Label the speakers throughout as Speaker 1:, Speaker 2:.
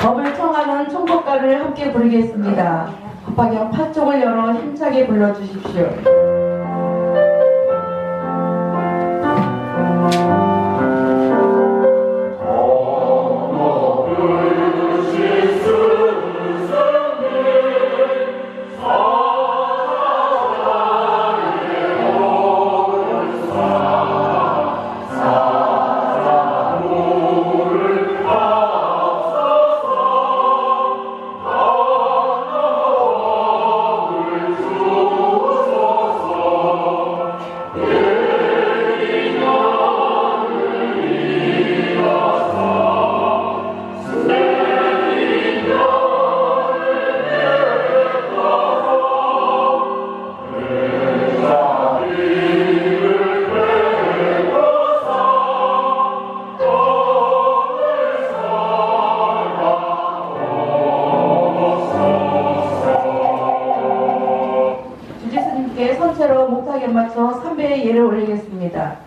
Speaker 1: 법을 청하는 총법가를 함께 부르겠습니다. 법화경 8쪽을 열어 힘차게 불러주십시오. 선체로 목탁에 맞춰 3배의 예를 올리겠습니다.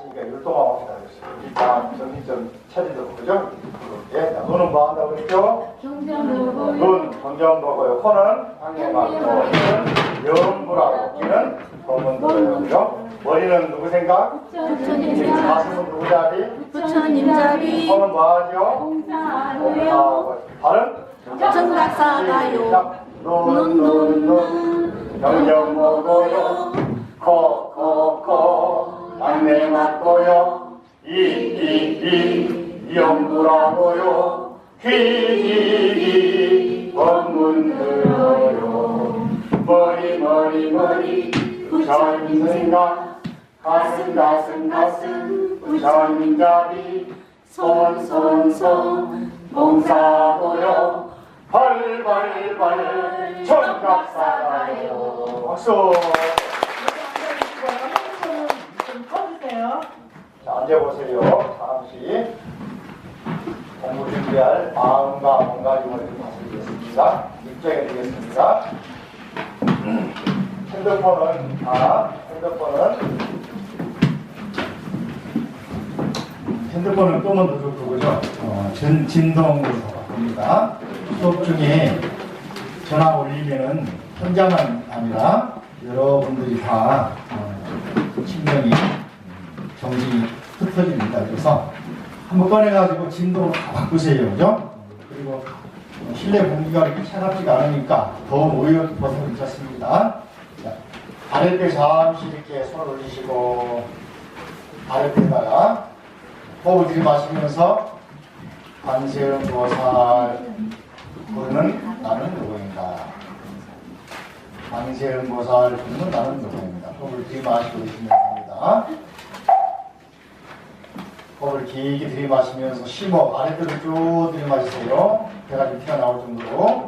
Speaker 2: 그러니까 율동하고 기다렸어요. 일단 정신 좀 차리도록 그죠? 예, 눈은 뭐 한다고 그랬죠? 눈 경경 보고요. 코는 항해 맞고 귀는 영부라고 귀는 검은 들어요. 그죠? 머리는 누구 생각? 가슴은 누구 자리?
Speaker 3: 부처님 자리.
Speaker 2: 손은 뭐하죠?
Speaker 3: 공사하고요.
Speaker 2: 발은?
Speaker 3: 정각사가요.
Speaker 2: 눈 경경 보고요. 코 항해 맞고요. 이 영부라고요. 귀 검은 들어요. 머리 부처님 생각 가슴 부처님 자리 손 봉사고요. 벌 청각사가요. 박수.
Speaker 1: 좀 꺼주세요.
Speaker 2: 자, 앉아보세요. 잠시 공부 준비할 마음과 몸가짐을 좀 말씀드리겠습니다. 입장해 드리겠습니다. 핸드폰은 끄면 더 좋고, 그죠? 진동으로 갑니다. 수업 중에 전화 올리면은 혼자만 아니라 여러분들이 다 신경이 정신이 흩어집니다. 그래서 한번 꺼내가지고 진동으로 다 바꾸세요. 그죠? 그리고 실내 공기가 이렇게 차갑지가 않으니까 더운 오히려 벗어도 괜찮습니다. 자, 아랫배 잠시 이렇게 손을 올리시고 아랫배에다가 호흡을 들이마시면서 관세음보살 부르는 나는 누구인가. 관세음보살 부르는 나는 누구인가. 호흡을 들이마시고 계시면서 합니다. 호흡을 길게 들이마시면서 심호 아랫배를 쭉 들이마시세요. 배가 좀 튀어나올 정도로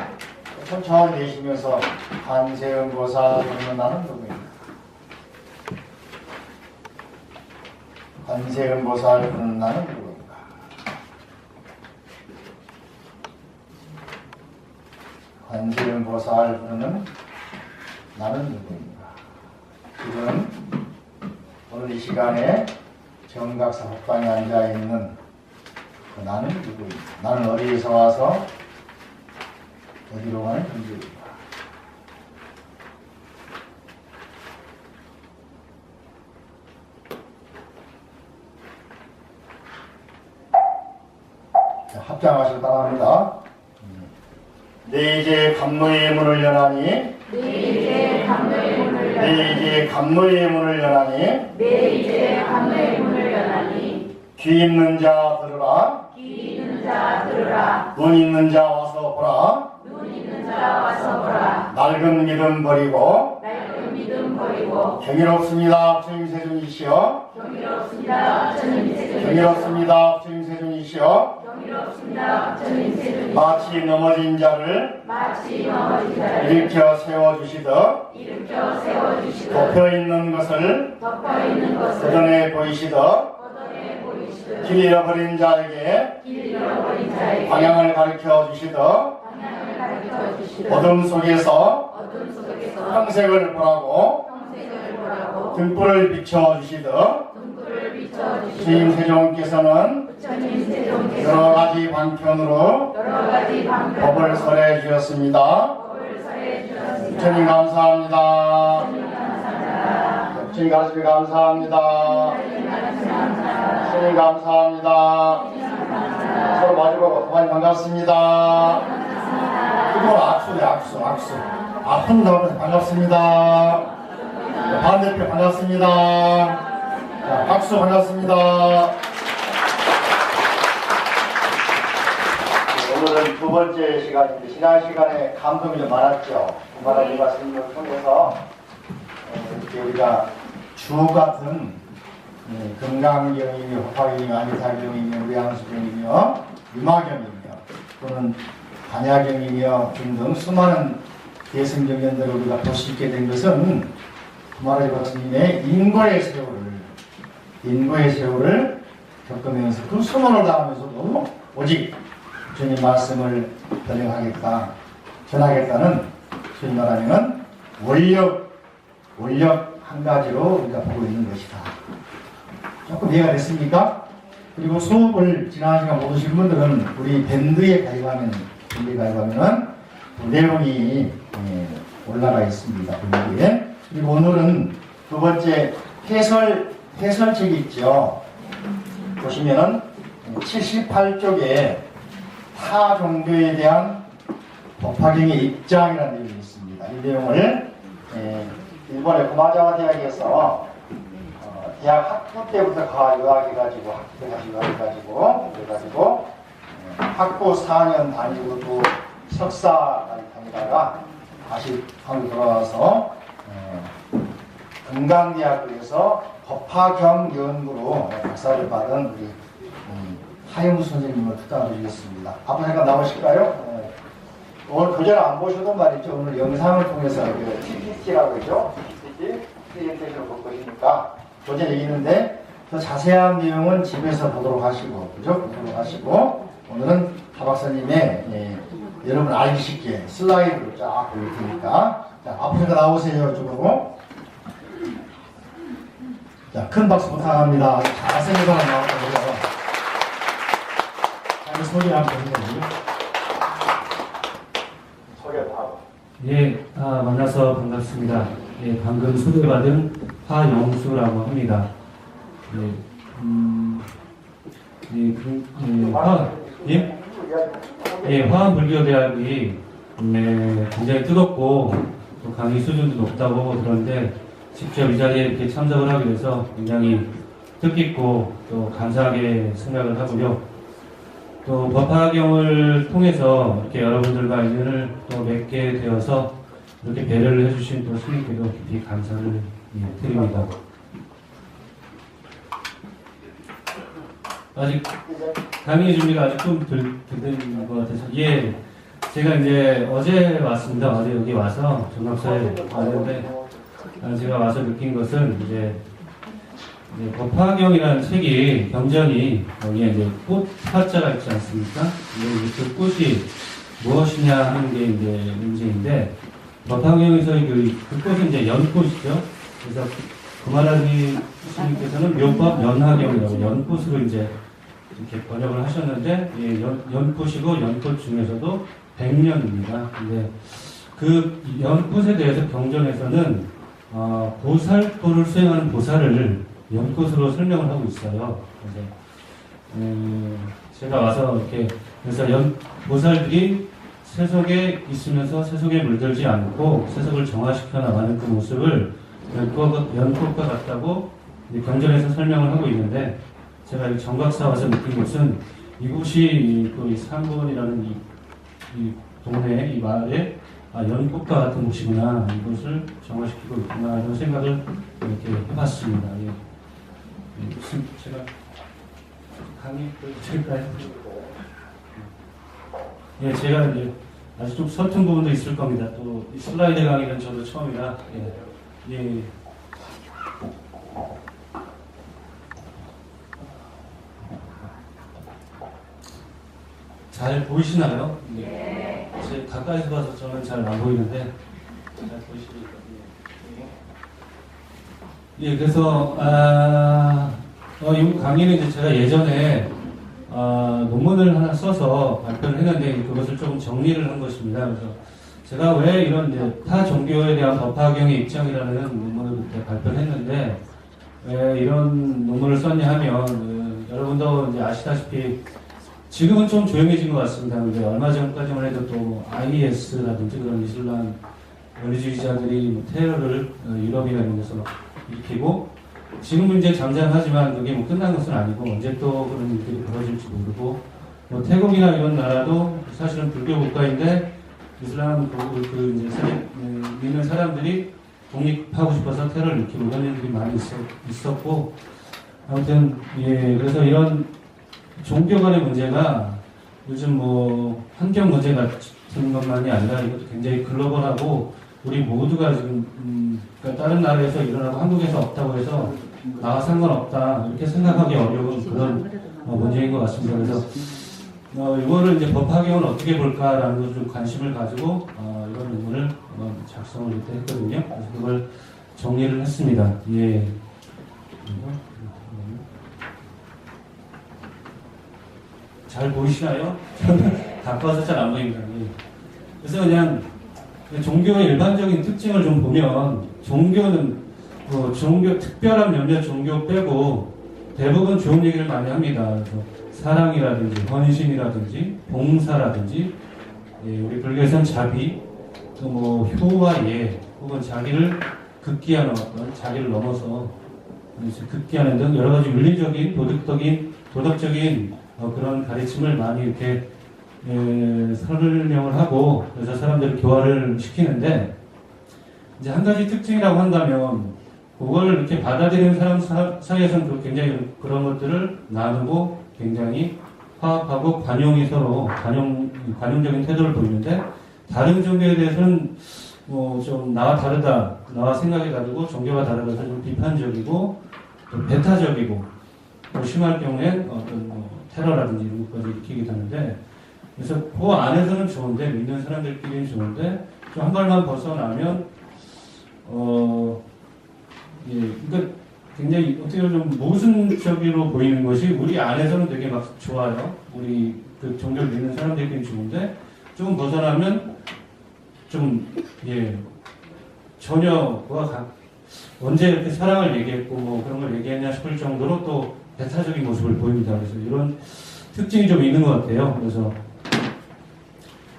Speaker 2: 천천히 내쉬면서 관세음보살 부르는 나는 누구인가. 관세음보살 부르는 나는 누구인가. 관세음보살 부르는 나는 누구인가. 지금 오늘 이 시간에 정각사 법당에 앉아있는 그 나는 누구인가. 나는 어디에서 와서 어디로 가는 존재인가. 합장하시고 따라합니다. 내 이제 감노의 문을 여나니 내 이제 감노의 문을 여나니 귀 있는 자 들으라 눈 있는 자 와서 보라 낡은 믿음 버리고 경이롭습니다 부처님 세존이시여 경이롭습니다 부처님 세존이시여 마치 넘어진 자를 일으켜 세워주시듯 덮여있는 것을 걷어내 보이시듯 길 잃어버린 자에게 방향을 가르쳐 주시듯 어둠 속에서 평생을 보라고 등불을 비춰 주시듯 주님 세종께서는 여러 가지 방편으로 법을 설해 주셨습니다. 주님 감사합니다. 주님 가르치기 감사합니다. 주님 감사합니다. 서로 마주보고 많이 반갑습니다. 그리고 악수. 아픈 다음에 반갑습니다. 반대편 반갑습니다. 자, 박수 반갑습니다. 오늘은 두 번째 시간인데 지난 시간에 감동이 좀 많았죠. 구마라지 말씀을 통해서 이렇게 우리가 주 같은 금강경이며 화경이며 안기사경이며 우리항수경이며 유마경이며 또는 반야경이며 등등 수많은 대승경연들을 우리가 볼 수 있게 된 것은 구마라지 박사님의 인고의 세월을 겪으면서 그 수모를 당하면서도 오직 주님 말씀을 전하겠다는 소위 말하면 원력 한 가지로 우리가 보고 있는 것이다. 조금 이해가 됐습니까? 그리고 수업을 지난 시간 못 오신 분들은 우리 밴드에 가입하면 그 내용이 올라가 있습니다. 밴드에. 그리고 오늘은 두 번째 해설책이 있죠. 보시면은 78쪽에 타 종교에 대한 법화경의 입장이라는 내용이 있습니다. 이 내용을 일본의 구마자와 대학에서 대학 학부 때부터 유학해가지고 학부 4년 다니고 또 석사까지 다니다가 다시 한국 돌아와서 금강대학교에서 법화경 연구로 박사를 받은 우리 하영수 선생님을 부탁드리겠습니다. 앞으로 잠깐 나오실까요? 오늘 그전 안 보셔도 말이죠. 오늘 영상을 통해서 PPT라고 하죠. 프레젠테이션을 볼 것이니까 도전 얘기했는데 더 자세한 내용은 집에서 보도록 하시고, 보도록 하시고, 오늘은 하 박사님의 여러분 알기 쉽게 슬라이드로 쫙 보일 테니까. 자, 앞으로 나오세요. 이쪽으로. 자, 큰 박수 부탁합니다. 잘생긴 사람 나왔다고요. 자기 소개 한번 해주세요. 소개하고.
Speaker 4: 예, 만나서 반갑습니다. 예, 방금 소개받은 하영수라고 합니다. 화암불교대학이 굉장히 뜨겁고 또 강의 수준도 높다고 들었는데 직접 이 자리에 이렇게 참석을 하게 돼서 굉장히 뜻깊고 또 감사하게 생각을 하고요. 또 법화경을 통해서 이렇게 여러분들과 인연을 또 맺게 되어서 이렇게 배려를 해주신 또 스님께도 깊이 감사를 드립니다. 아직 강의 준비가 아직 좀 덜 것 같아서 제가 이제 어제 왔습니다. 어제 여기 와서 정각사에 왔는데 제가 와서 느낀 것은 이제 법화경이라는 책이 경전이 여기에 이제 꽃 화자가 있지 않습니까? 이제 그 꽃이 무엇이냐 하는 게 이제 문제인데 법화경에서 그 꽃이 이제 연꽃이죠. 그래서 구마라지 스님께서는 묘법 연화경이라고 연꽃으로 이제 이렇게 번역을 하셨는데 연꽃이고 연꽃 중에서도 백년입니다. 근데 그 연꽃에 대해서 경전에서는 보살도를 수행하는 보살을 연꽃으로 설명을 하고 있어요. 그래서 제가 와서 이렇게 그래서 보살들이 세속에 있으면서 세속에 물들지 않고 세속을 정화시켜 나가는 그 모습을 연꽃과 같다고 경전에서 설명을 하고 있는데 제가 이 정각사 와서 느낀 것은 이곳이 또 이 삼본이라는 이 동네 이 마을에 연꽃과 같은 곳이구나, 이것을 정화시키고 있구나 이런 생각을 이렇게 해봤습니다. 무슨 제가 강의 드릴까요? 제가 이제 아주 좀 서툰 부분도 있을 겁니다. 또 이 슬라이드 강의는 저도 처음이라 잘 보이시나요? 네. 제 가까이서 봐서 저는 잘 안 보이는데 잘 보이시니까. 예, 그래서 이 강의는 이제 제가 예전에 논문을 하나 써서 발표를 했는데 그것을 조금 정리를 한 것입니다. 그래서 제가 왜 이런 이제 타 종교에 대한 법화경의 입장이라는 논문을 그때 발표를 했는데 왜 이런 논문을 썼냐 하면 여러분도 이제 아시다시피 지금은 좀 조용해진 것 같습니다. 근데 얼마 전까지만 해도 또 IS라든지 그런 이슬람 원리주의자들이 뭐 테러를 유럽이나 이런 데서 일으키고 지금은 이제 잠잠하지만 그게 뭐 끝난 것은 아니고 언제 또 그런 일들이 벌어질지 모르고 뭐 태국이나 이런 나라도 사실은 불교 국가인데 이슬람 이제 믿는 사람들이 독립하고 싶어서 테러를 일으키고 이런 일들이 많이 있었고 아무튼 예 그래서 이런 종교 간의 문제가 요즘 뭐 환경 문제 같은 것만이 아니라 이것도 굉장히 글로벌하고 우리 모두가 지금 그러니까 다른 나라에서 일어나고 한국에서 없다고 해서 나와 상관없다 이렇게 생각하기 어려운 그런 문제인 것 같습니다. 그래서 이거를 이제 법화경은 어떻게 볼까라는 걸 좀 관심을 가지고 이런 논문을 작성을 이렇게 했거든요. 그래서 그걸 정리를 했습니다. 예. 잘 보이시나요? 가까워서 잘 안 보입니다. 예. 그래서 그냥 종교의 일반적인 특징을 좀 보면 종교는 종교 특별한 몇몇 종교 빼고 대부분 좋은 얘기를 많이 합니다. 그래서 사랑이라든지 헌신이라든지 봉사라든지 예, 우리 불교에서는 자비 또 뭐 효와 예 혹은 자기를 극기하는 어떤 자기를 넘어서 극기하는 등 여러 가지 윤리적인 도덕적인 그런 가르침을 많이 이렇게 설명을 하고 그래서 사람들을 교화를 시키는데 이제 한 가지 특징이라고 한다면 그걸 이렇게 받아들이는 사람 사이에서는 굉장히 그런 것들을 나누고 굉장히 화합하고 관용이 서로 관용적인 태도를 보이는데 다른 종교에 대해서는 뭐 좀 나와 다르다, 나와 생각이 다르고 종교가 다르다서 좀 비판적이고 또 배타적이고 또 심할 경우엔 어떤 테러라든지 이런 것까지 일으키게 되는데 그래서 그 안에서는 좋은데 믿는 사람들끼리는 좋은데 좀 한 발만 벗어나면 예, 그러니까 굉장히 어떻게 보면 좀 모순적으로 보이는 것이 우리 안에서는 되게 막 좋아요. 우리 그 종교를 믿는 사람들끼리 좋은데 조금 벗어나면 좀 예, 전혀 언제 이렇게 사랑을 얘기했고 뭐 그런 걸 얘기했냐 싶을 정도로 또 배타적인 모습을 보입니다. 그래서 이런 특징이 좀 있는 것 같아요. 그래서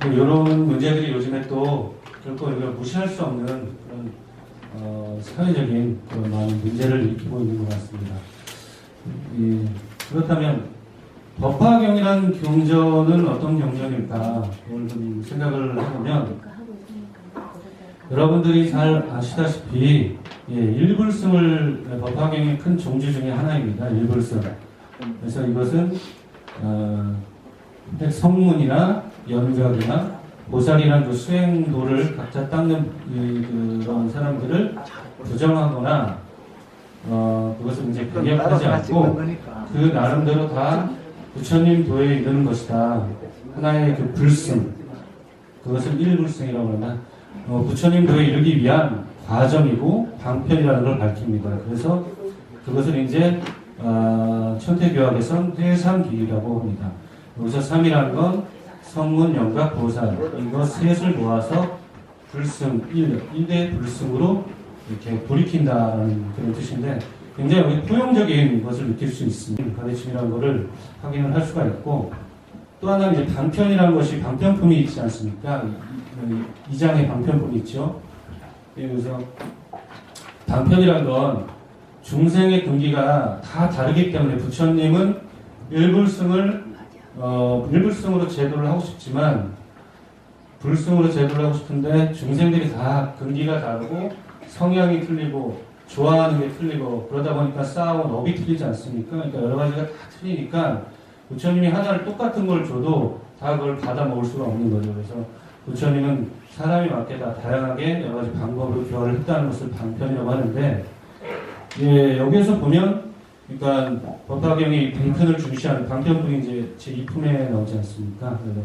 Speaker 4: 이런 문제들이 요즘에 또 결코 우리가 무시할 수 없는 그런 사회적인 그런 많은 문제를 일으키고 있는 것 같습니다. 그렇다면 법화경이라는 경전은 어떤 경전일까? 오늘 좀 생각을 해보면 여러분들이 잘 아시다시피 일불승을 법화경의 큰 종지 중에 하나입니다. 일불승. 그래서 이것은 성문이나 연각이나 보살이라는 그 수행도를 각자 닦는 그런 사람들을 부정하거나 그것을 이제 배격하지 않고 그 나름대로 다 부처님 도에 이르는 것이다. 하나의 그 불승, 그것을 일불승이라고 하나 부처님 도에 이르기 위한 과정이고 방편이라는 걸 밝힙니다. 그래서 그것을 이제 천태교학에서는 회삼기라고 합니다. 여기서 3이라는 건 성문, 연각, 보살 이거 셋을 모아서 불승, 1대 불승으로 이렇게 돌이킨다라는 그런 뜻인데 굉장히 포용적인 것을 느낄 수 있습니다. 가르침이라는 것을 확인을 할 수가 있고 또 하나는 이제 방편이라는 것이 방편품이 있지 않습니까? 이 장의 방편품이 있죠. 그래서 방편이라는 건 중생의 근기가 다 다르기 때문에 부처님은 일불승으로 제도를 하고 싶지만 불승으로 제도를 하고 싶은데 중생들이 다 근기가 다르고 성향이 틀리고 좋아하는 게 틀리고 그러다 보니까 쌓아온 업이 틀리지 않습니까? 그러니까 여러 가지가 다 틀리니까 부처님이 하나를 똑같은 걸 줘도 다 그걸 받아 먹을 수가 없는 거죠. 그래서 부처님은 사람이 맞게 다 다양하게 여러 가지 방법으로 교화를 했다는 것을 방편이라고 하는데 여기에서 보면 그러니까 법화경이 방편을 중시하는 방편분이 이제 제 2품에 나오지 않습니까? 그래서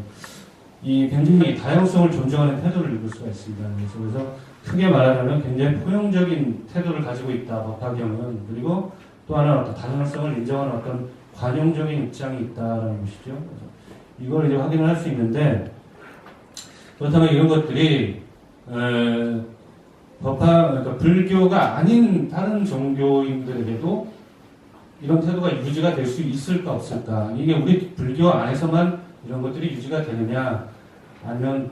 Speaker 4: 이 굉장히 다양성을 존중하는 태도를 읽을 수가 있습니다. 그래서 크게 말하자면 굉장히 포용적인 태도를 가지고 있다, 법화경은. 그리고 또 하나는 어떤 다양성을 인정하는 어떤 관용적인 입장이 있다라는 것이죠. 그래서 이걸 이제 확인을 할 수 있는데, 그렇다면 이런 것들이 그러니까 불교가 아닌 다른 종교인들에게도 이런 태도가 유지가 될 수 있을까 없을까? 이게 우리 불교 안에서만 이런 것들이 유지가 되느냐, 아니면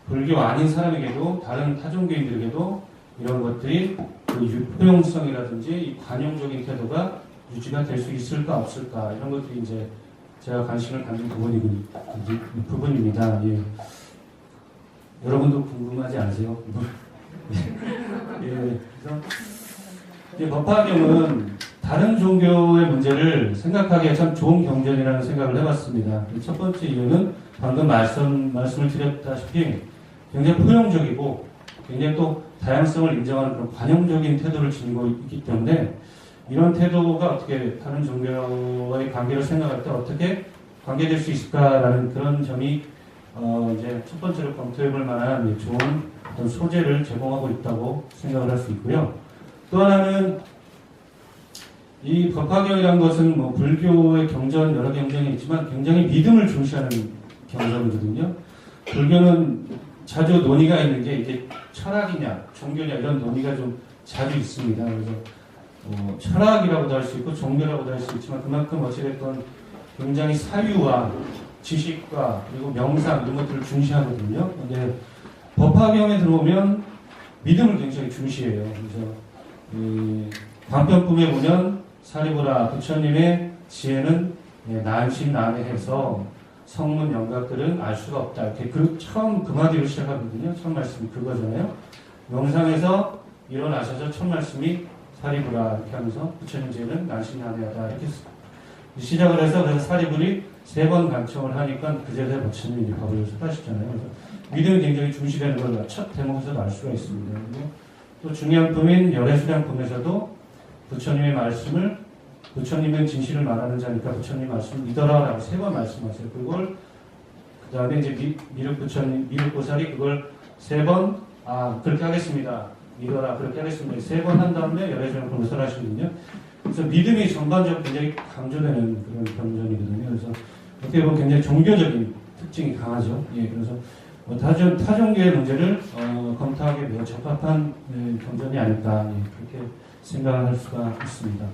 Speaker 4: 불교 아닌 사람에게도 다른 타종교인들에게도 이런 것들이 그 포용성이라든지 이 관용적인 태도가 유지가 될 수 있을까 없을까, 이런 것들이 이제 제가 관심을 가진 부분입니다. 예. 여러분도 궁금하지 않으세요? 예. 그래서 이 법화경은 다른 종교의 문제를 생각하기에 참 좋은 경전이라는 생각을 해봤습니다. 첫 번째 이유는 방금 말씀을 드렸다시피 굉장히 포용적이고 굉장히 또 다양성을 인정하는 그런 관용적인 태도를 지니고 있기 때문에 이런 태도가 어떻게 다른 종교와의 관계를 생각할 때 어떻게 관계될 수 있을까라는 그런 점이 이제 첫 번째로 검토해볼 만한 좋은 어떤 소재를 제공하고 있다고 생각을 할 수 있고요. 또 하나는 이 법화경이라는 것은 뭐 불교의 경전, 여러 경전이 있지만 굉장히 믿음을 중시하는 경전이거든요. 불교는 자주 논의가 있는 게 이게 철학이냐, 종교냐 이런 논의가 좀 자주 있습니다. 그래서 철학이라고도 할 수 있고 종교라고도 할 수 있지만 그만큼 어찌됐건 굉장히 사유와 지식과 그리고 명상 이런 것들을 중시하거든요. 근데 법화경에 들어오면 믿음을 굉장히 중시해요. 그래서 광편품에 보면 사리부라 부처님의 지혜는 난신난해해서 성문 영각들은 알 수가 없다. 이렇게 처음 그 마디로 시작하거든요. 첫 말씀이 그거잖아요. 명상에서 일어나셔서 첫 말씀이 사리부라 이렇게 하면서 부처님 지혜는 난신난해하다 이렇게 시작을 해서 그래서 사리불이 3번 간청을 하니까 그제서야 부처님이 이제 법을 설하시잖아요. 그래서 믿음이 굉장히 중시되는 걸 첫 대목에서도 알 수가 있습니다. 그리고 또 중요한 품인 열애수량품에서도 부처님의 말씀을 부처님은 진실을 말하는 자니까 부처님 말씀을 믿어라라고 3번 말씀하세요. 그걸 그 다음에 이제 미륵보살이 그걸 3번 그렇게 하겠습니다. 믿어라 그렇게 하겠습니다. 3번 한 다음에 열애수량품을 설하시거든요. 그래서 믿음이 전반적으로 굉장히 강조되는 그런 경전이거든요. 그래서 어떻게 보면 굉장히 종교적인 특징이 강하죠. 예, 그래서 타종교의 문제를 검토하기에 매우 적합한 경전이 아닐까 그렇게 생각할 수가 있습니다.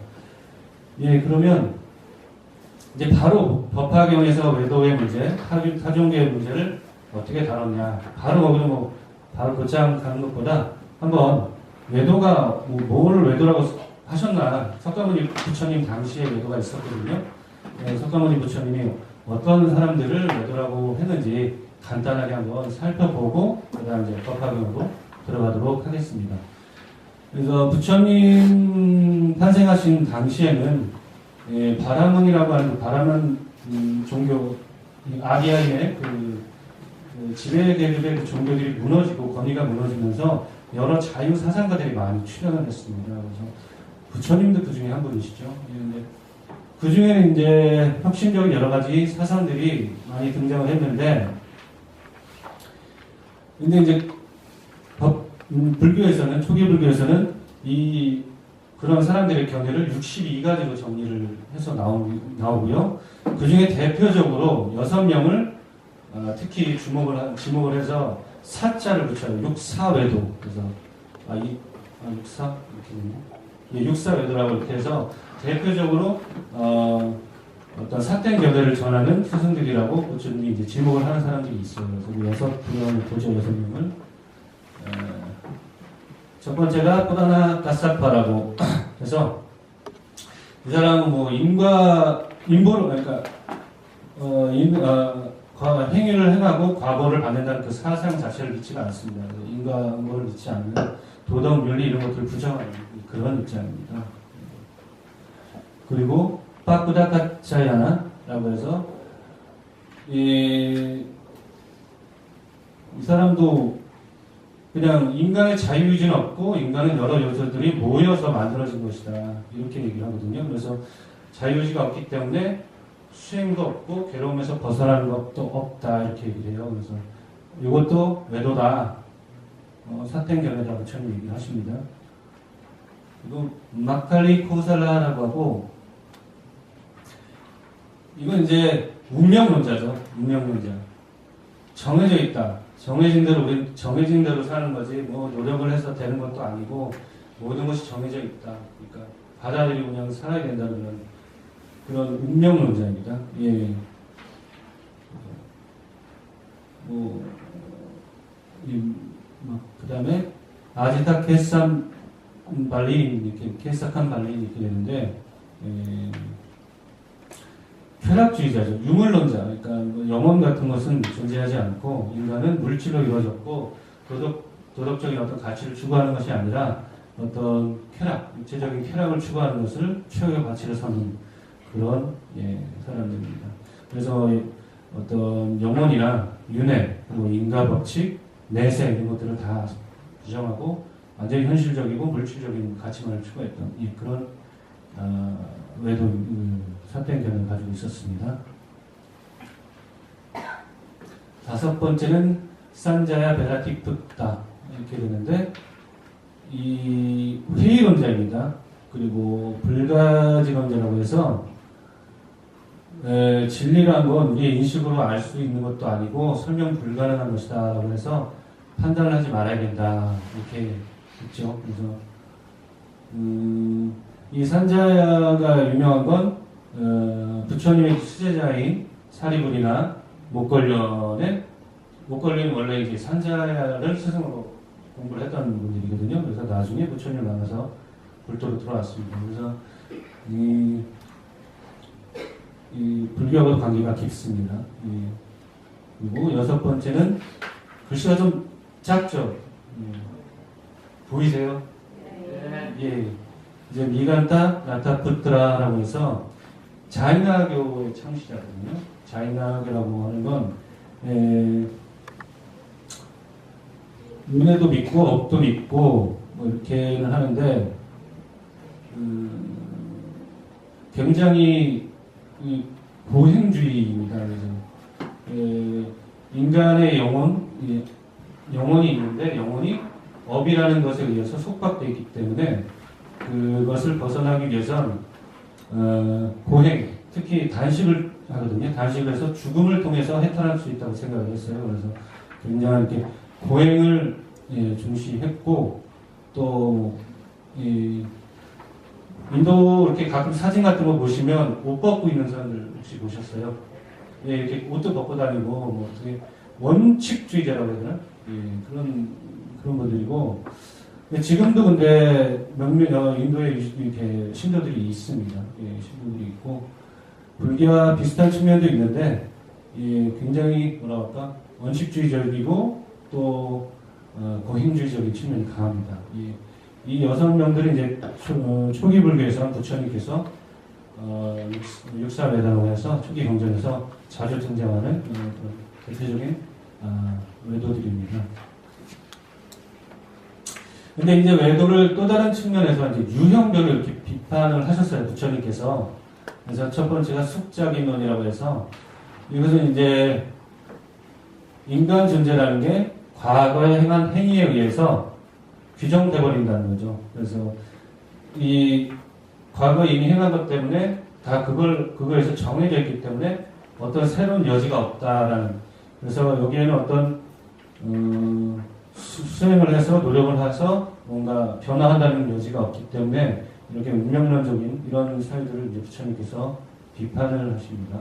Speaker 4: 예, 그러면 이제 바로 법화경에서 외도의 문제, 타종교의 문제를 어떻게 다뤘냐. 바로 거기로 바로 곧장 가는 것보다 한번 외도가 뭘 외도라고 하셨나. 석가모니 부처님 당시에 외도가 있었거든요. 네, 석가모니 부처님이 어떤 사람들을 외도라고 했는지 간단하게 한번 살펴보고 그다음 이제 법화경으로 들어가도록 하겠습니다. 그래서 부처님 탄생하신 당시에는 바라문이라고 하는 바라문 종교 아리아의 그 지배 계급의 그 종교들이 무너지고 권위가 무너지면서 여러 자유 사상가들이 많이 출현을 했습니다. 그래서 부처님도 그 중에 한 분이시죠. 그 중에는 이제 혁신적인 여러 가지 사상들이 많이 등장을 했는데, 근데 이제 불교에서는, 초기 불교에서는 그런 사람들의 견해를 62가지로 정리를 해서 나오고요. 그 중에 대표적으로 6명을 특히 지목을 해서 사자를 붙여요. 육사외도. 그래서, 육사? 이렇게 되네요. 예, 육사외도라고 이렇게 해서 대표적으로 어떤 사된 견해를 전하는 스승들이라고 부처님이 이제 지목을 하는 사람들이 있어요. 그래서 도저 6명을 첫 번째가 뿌라나 가사파라고 해서 이 사람은 인보로 그러니까 행위를 행하고 과보를 받는다는 그 사상 자체를 믿지가 않습니다. 인과를 믿지 않는 도덕, 윤리 이런 것들을 부정하는 그런 입장입니다. 그리고 빠꾸다카차야나라고 해서 이 사람도 그냥 인간의 자유의지는 없고 인간은 여러 요소들이 모여서 만들어진 것이다. 이렇게 얘기를 하거든요. 그래서 자유의지가 없기 때문에 수행도 없고 괴로움에서 벗어나는 것도 없다. 이렇게 얘기를 해요. 그래서 이것도 외도다. 사땡견에다 부처님 얘기를 하십니다. 그리고 마칼리 코살라라고 하고 이건 이제 운명론자죠. 운명론자. 정해져 있다. 정해진 대로 우리 정해진 대로 사는 거지 뭐 노력을 해서 되는 것도 아니고 모든 것이 정해져 있다. 그러니까 받아들이고 그냥 살아야 된다는 그런 운명론자입니다. 예. 그 다음에 아지타 케삼 발리인 이렇게 케사칸 발리인 이렇게 되는데 쾌락주의자죠. 유물론자. 그러니까 뭐 영혼 같은 것은 존재하지 않고 인간은 물질로 이루어졌고 도덕적인 어떤 가치를 추구하는 것이 아니라 어떤 쾌락, 육체적인 쾌락을 추구하는 것을 최고의 가치로 삼는 그런 사람들입니다. 그래서 어떤 영혼이나 윤회, 그리고 인과 법칙, 내세 이런 것들을 다 부정하고 완전히 현실적이고 물질적인 가치만을 추구했던 그런 외도 사땡견을 가지고 있었습니다. 다섯 번째는 산자야 베라틱푸타 이렇게 되는데 이 회의론자입니다. 그리고 불가지론자라고 해서 진리란 건 우리의 인식으로 알 수 있는 것도 아니고 설명 불가능한 것이다 라고 해서 판단을 하지 말아야 된다 이렇게 있죠. 그래서 이 산자야가 유명한 건 부처님의 수제자인 사리불이나 목걸련은 원래 이제 산자야를 스승으로 공부를 했던 분들이거든요. 그래서 나중에 부처님을 만나서 불도로 들어왔습니다. 그래서 이 불교하고 관계가 깊습니다. 그리고 여섯 번째는 글씨가 좀 작죠. 보이세요? 예. 이제 미간타 나타푸트라라고 해서 자이나교의 창시자거든요. 자이나교라고 하는 건 눈에도 믿고 업도 믿고 뭐 이렇게는 하는데 굉장히 보행주의입니다. 그래서 인간의 영혼이 있는데 영혼이 업이라는 것에 의해서 속박되어 있기 때문에 그것을 벗어나기 위해서는 고행, 특히 단식을 하거든요. 단식을 해서 죽음을 통해서 해탈할 수 있다고 생각을 했어요. 그래서 굉장히 이렇게 고행을 중시했고 또 인도 이렇게 가끔 사진 같은 거 보시면 옷 벗고 있는 사람들 혹시 보셨어요? 예, 이렇게 옷도 벗고 다니고 뭐 어떻게 원칙주의자라고 해야 되나? 그런 분들이고 지금도 근데 몇몇 인도에 이렇게 신도들이 있습니다. 신도들이 있고 불교와 비슷한 측면도 있는데 굉장히 뭐라 할까 원칙주의적이고 또 고행주의적인 측면이 강합니다. 이 여섯 명들은 이제 초기 불교에서 부처님께서 육사배다라고 해서 초기 경전에서 자주 등장하는 대표적인 외도들입니다. 근데 이제 외도를 또 다른 측면에서 이제 유형별로 이렇게 비판을 하셨어요, 부처님께서. 그래서 첫 번째가 숙작인론이라고 해서 이것은 이제 인간 존재라는 게 과거에 행한 행위에 의해서 규정돼 버린다는 거죠. 그래서 이 과거에 이미 행한 것 때문에 다 그거에서 정해져 있기 때문에 어떤 새로운 여지가 없다라는. 그래서 여기에는 어떤 수행을 해서 노력을 해서 뭔가 변화한다는 여지가 없기 때문에 이렇게 운명론적인 이런 사유들을 이제 부처님께서 비판을 하십니다.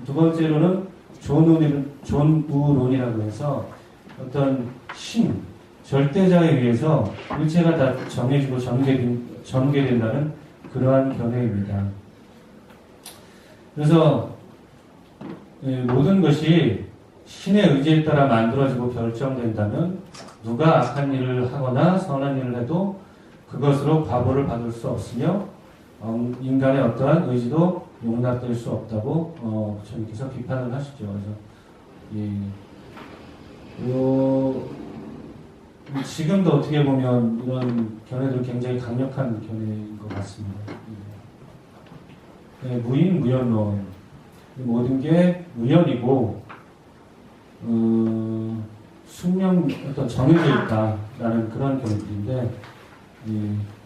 Speaker 4: 두 번째로는 존우론이라고 해서 어떤 신, 절대자에 의해서 일체가 다 정해지고 전개된다는 그러한 견해입니다. 그래서 모든 것이 신의 의지에 따라 만들어지고 결정된다면 누가 악한 일을 하거나 선한 일을 해도 그것으로 과보를 받을 수 없으며 인간의 어떠한 의지도 용납될 수 없다고 부처님께서 비판을 하시죠. 그래서 지금도 어떻게 보면 이런 견해들은 굉장히 강력한 견해인 것 같습니다. 무인 무연론, 모든 게 무연이고 숙명 어떤 정해져 있다라는 그런 견해들인데,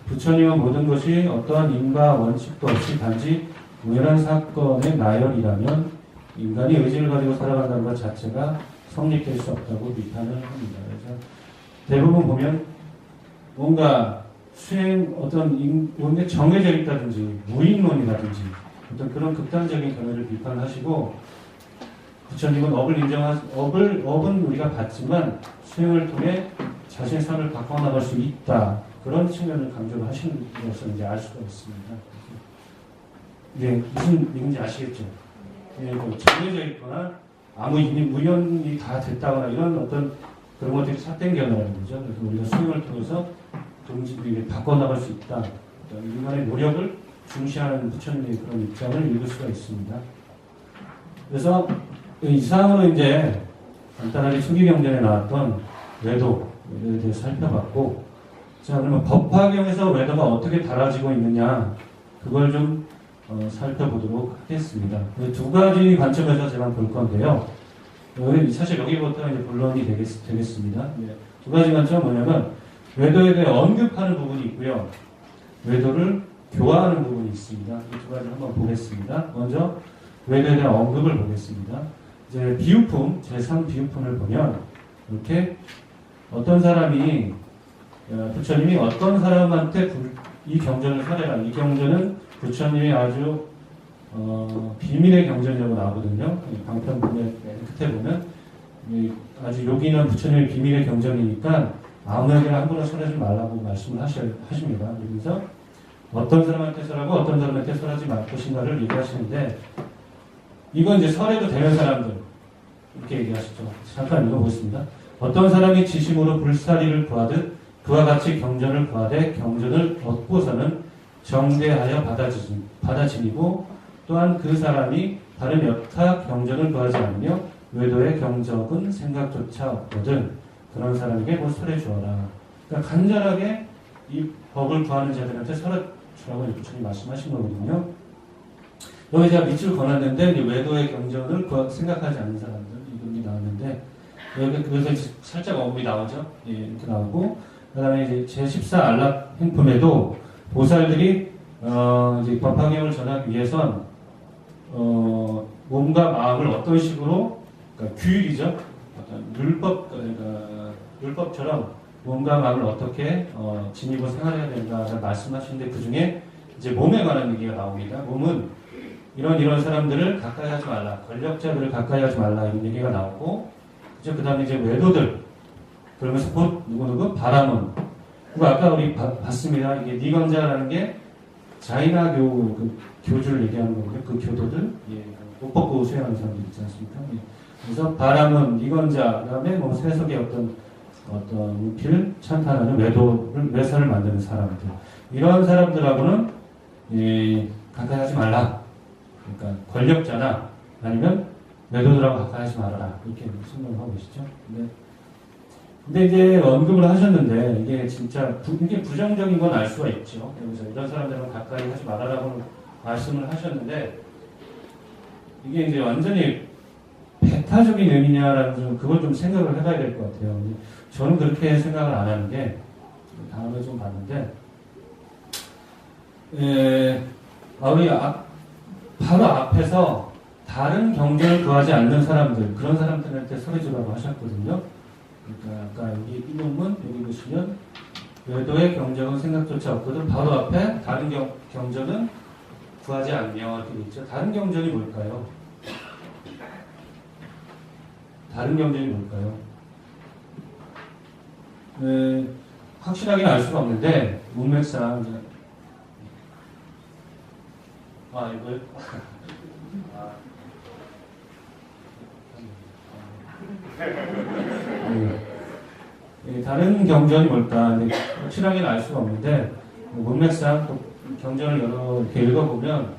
Speaker 4: 부처님은 모든 것이 어떠한 인과 원칙도 없이 단지 우연한 사건의 나열이라면 인간이 의지를 가지고 살아간다는 것 자체가 성립될 수 없다고 비판을 합니다. 그래서 대부분 보면 뭔가 뭔가 정해져 있다든지 무인론이라든지 어떤 그런 극단적인 견해를 비판하시고, 부처님은 업은 우리가 받지만 수행을 통해 자신의 삶을 바꿔나갈 수 있다, 그런 측면을 강조를 하시는 것을 이제 알 수가 있습니다. 이게 무슨 얘기인지 아시겠죠? 뭐 정해져 있거나 아무 무연이 다 됐다거나 이런 어떤 그런 것들이 삿된 견해라는 거죠. 그래서 우리가 수행을 통해서 동시에 바꿔나갈 수 있다, 인간의 노력을 중시하는 부처님의 그런 입장을 읽을 수가 있습니다. 그래서 이 사항으로 이제 간단하게 초기경전에 나왔던 외도에 대해서 살펴봤고, 자, 그러면 법화경에서 외도가 어떻게 달라지고 있느냐, 그걸 좀 살펴보도록 하겠습니다. 두 가지 관점에서 제가 볼 건데요. 사실 여기부터 이제 본론이 되겠습니다. 두 가지 관점은 뭐냐면, 외도에 대해 언급하는 부분이 있고요, 외도를 교화하는 부분이 있습니다. 이 두 가지를 한번 보겠습니다. 먼저 외도에 대한 언급을 보겠습니다. 이제 비유품, 제3비유품을 보면 이렇게 어떤 사람이, 부처님이 어떤 사람한테 이 경전을 사례라, 이 경전은 부처님이 아주 비밀의 경전이라고 나오거든요. 방편문의 끝에 보면 아주 여기는 부처님의 비밀의 경전이니까 아무에게나 함부로 설하지 말라고 말씀을 하십니다. 그래서 어떤 사람한테 설하고 어떤 사람한테 설하지 말 것인가를 얘기하시는데, 이건 이제 설해도 되는 사람들 이렇게 얘기하시죠. 잠깐 읽어보겠습니다. 어떤 사람이 지심으로 불사리를 구하듯 그와 같이 경전을 구하되 경전을 얻고서는 정대하여 받아지니고, 또한 그 사람이 다른 여타 경전을 구하지 않으며 외도의 경적은 생각조차 없거든 그런 사람에게 곧 설해 주어라. 그러니까 간절하게 이 법을 구하는 자들한테 설해 주라고 부처님이 말씀하신 거거든요. 여기 제가 밑줄 그어놨는데, 외도의 경전을 생각하지 않는 사람들, 이분이 나왔는데, 여기 그래서 살짝 언급이 나오죠. 예, 이렇게 나오고, 그 다음에 이제 제14 안락 행품에도 보살들이 이제 법화경을 전하기 위해선 몸과 마음을 어떤 식으로, 그러니까 규율이죠. 어떤 율법처럼 몸과 마음을 어떻게 지니고 생활해야 된다라는 말씀하시는데, 그 중에 이제 몸에 관한 얘기가 나옵니다. 몸은 이런 사람들을 가까이 하지 말라, 권력자들을 가까이 하지 말라, 이런 얘기가 나오고, 그 다음에 이제 외도들, 그러면서 곧 누구 바람은, 그거 아까 우리 봤습니다. 이게 니건자라는 게 자이나교 그 교주를 얘기하는 거고요. 그 교도들, 옷 벗고 수행하는 사람들 있지 않습니까? 그래서 바람은 니건자, 그 다음에 뭐 세속의 어떤 길 찬탄하는 외설을 만드는 사람들, 이런 사람들하고는 가까이 하지 말라. 그러니까 권력자나 아니면 외도들하고 가까이 하지 말아라, 이렇게 설명을 하고 계시죠. 근데 이제 언급을 하셨는데, 이게 진짜 이게 부정적인 건 알 수가 있죠. 그래서 이런 사람들은 가까이 하지 말아라고 말씀을 하셨는데, 이게 이제 완전히 배타적인 의미냐라는 그걸 좀 생각을 해봐야 될 것 같아요. 저는 그렇게 생각을 안 하는 게, 다음에 좀 봤는데, 우리 바로 앞에서 다른 경전을 구하지 않는 사람들, 그런 사람들한테 설해주라고 하셨거든요. 그러니까 아까 여기 이 논문 여기 보시면 외도의 경전은 생각조차 없거든, 바로 앞에 다른 경전은 구하지 않며 이렇게 있죠. 다른 경전이 뭘까요? 다른 경전이 뭘까요? 확실하게는 알 수가 없는데, 문맥상 이거요? 다른 경전이 뭘까? 확실하게는 알 수가 없는데, 문맥상 또 경전을 이렇게 읽어보면,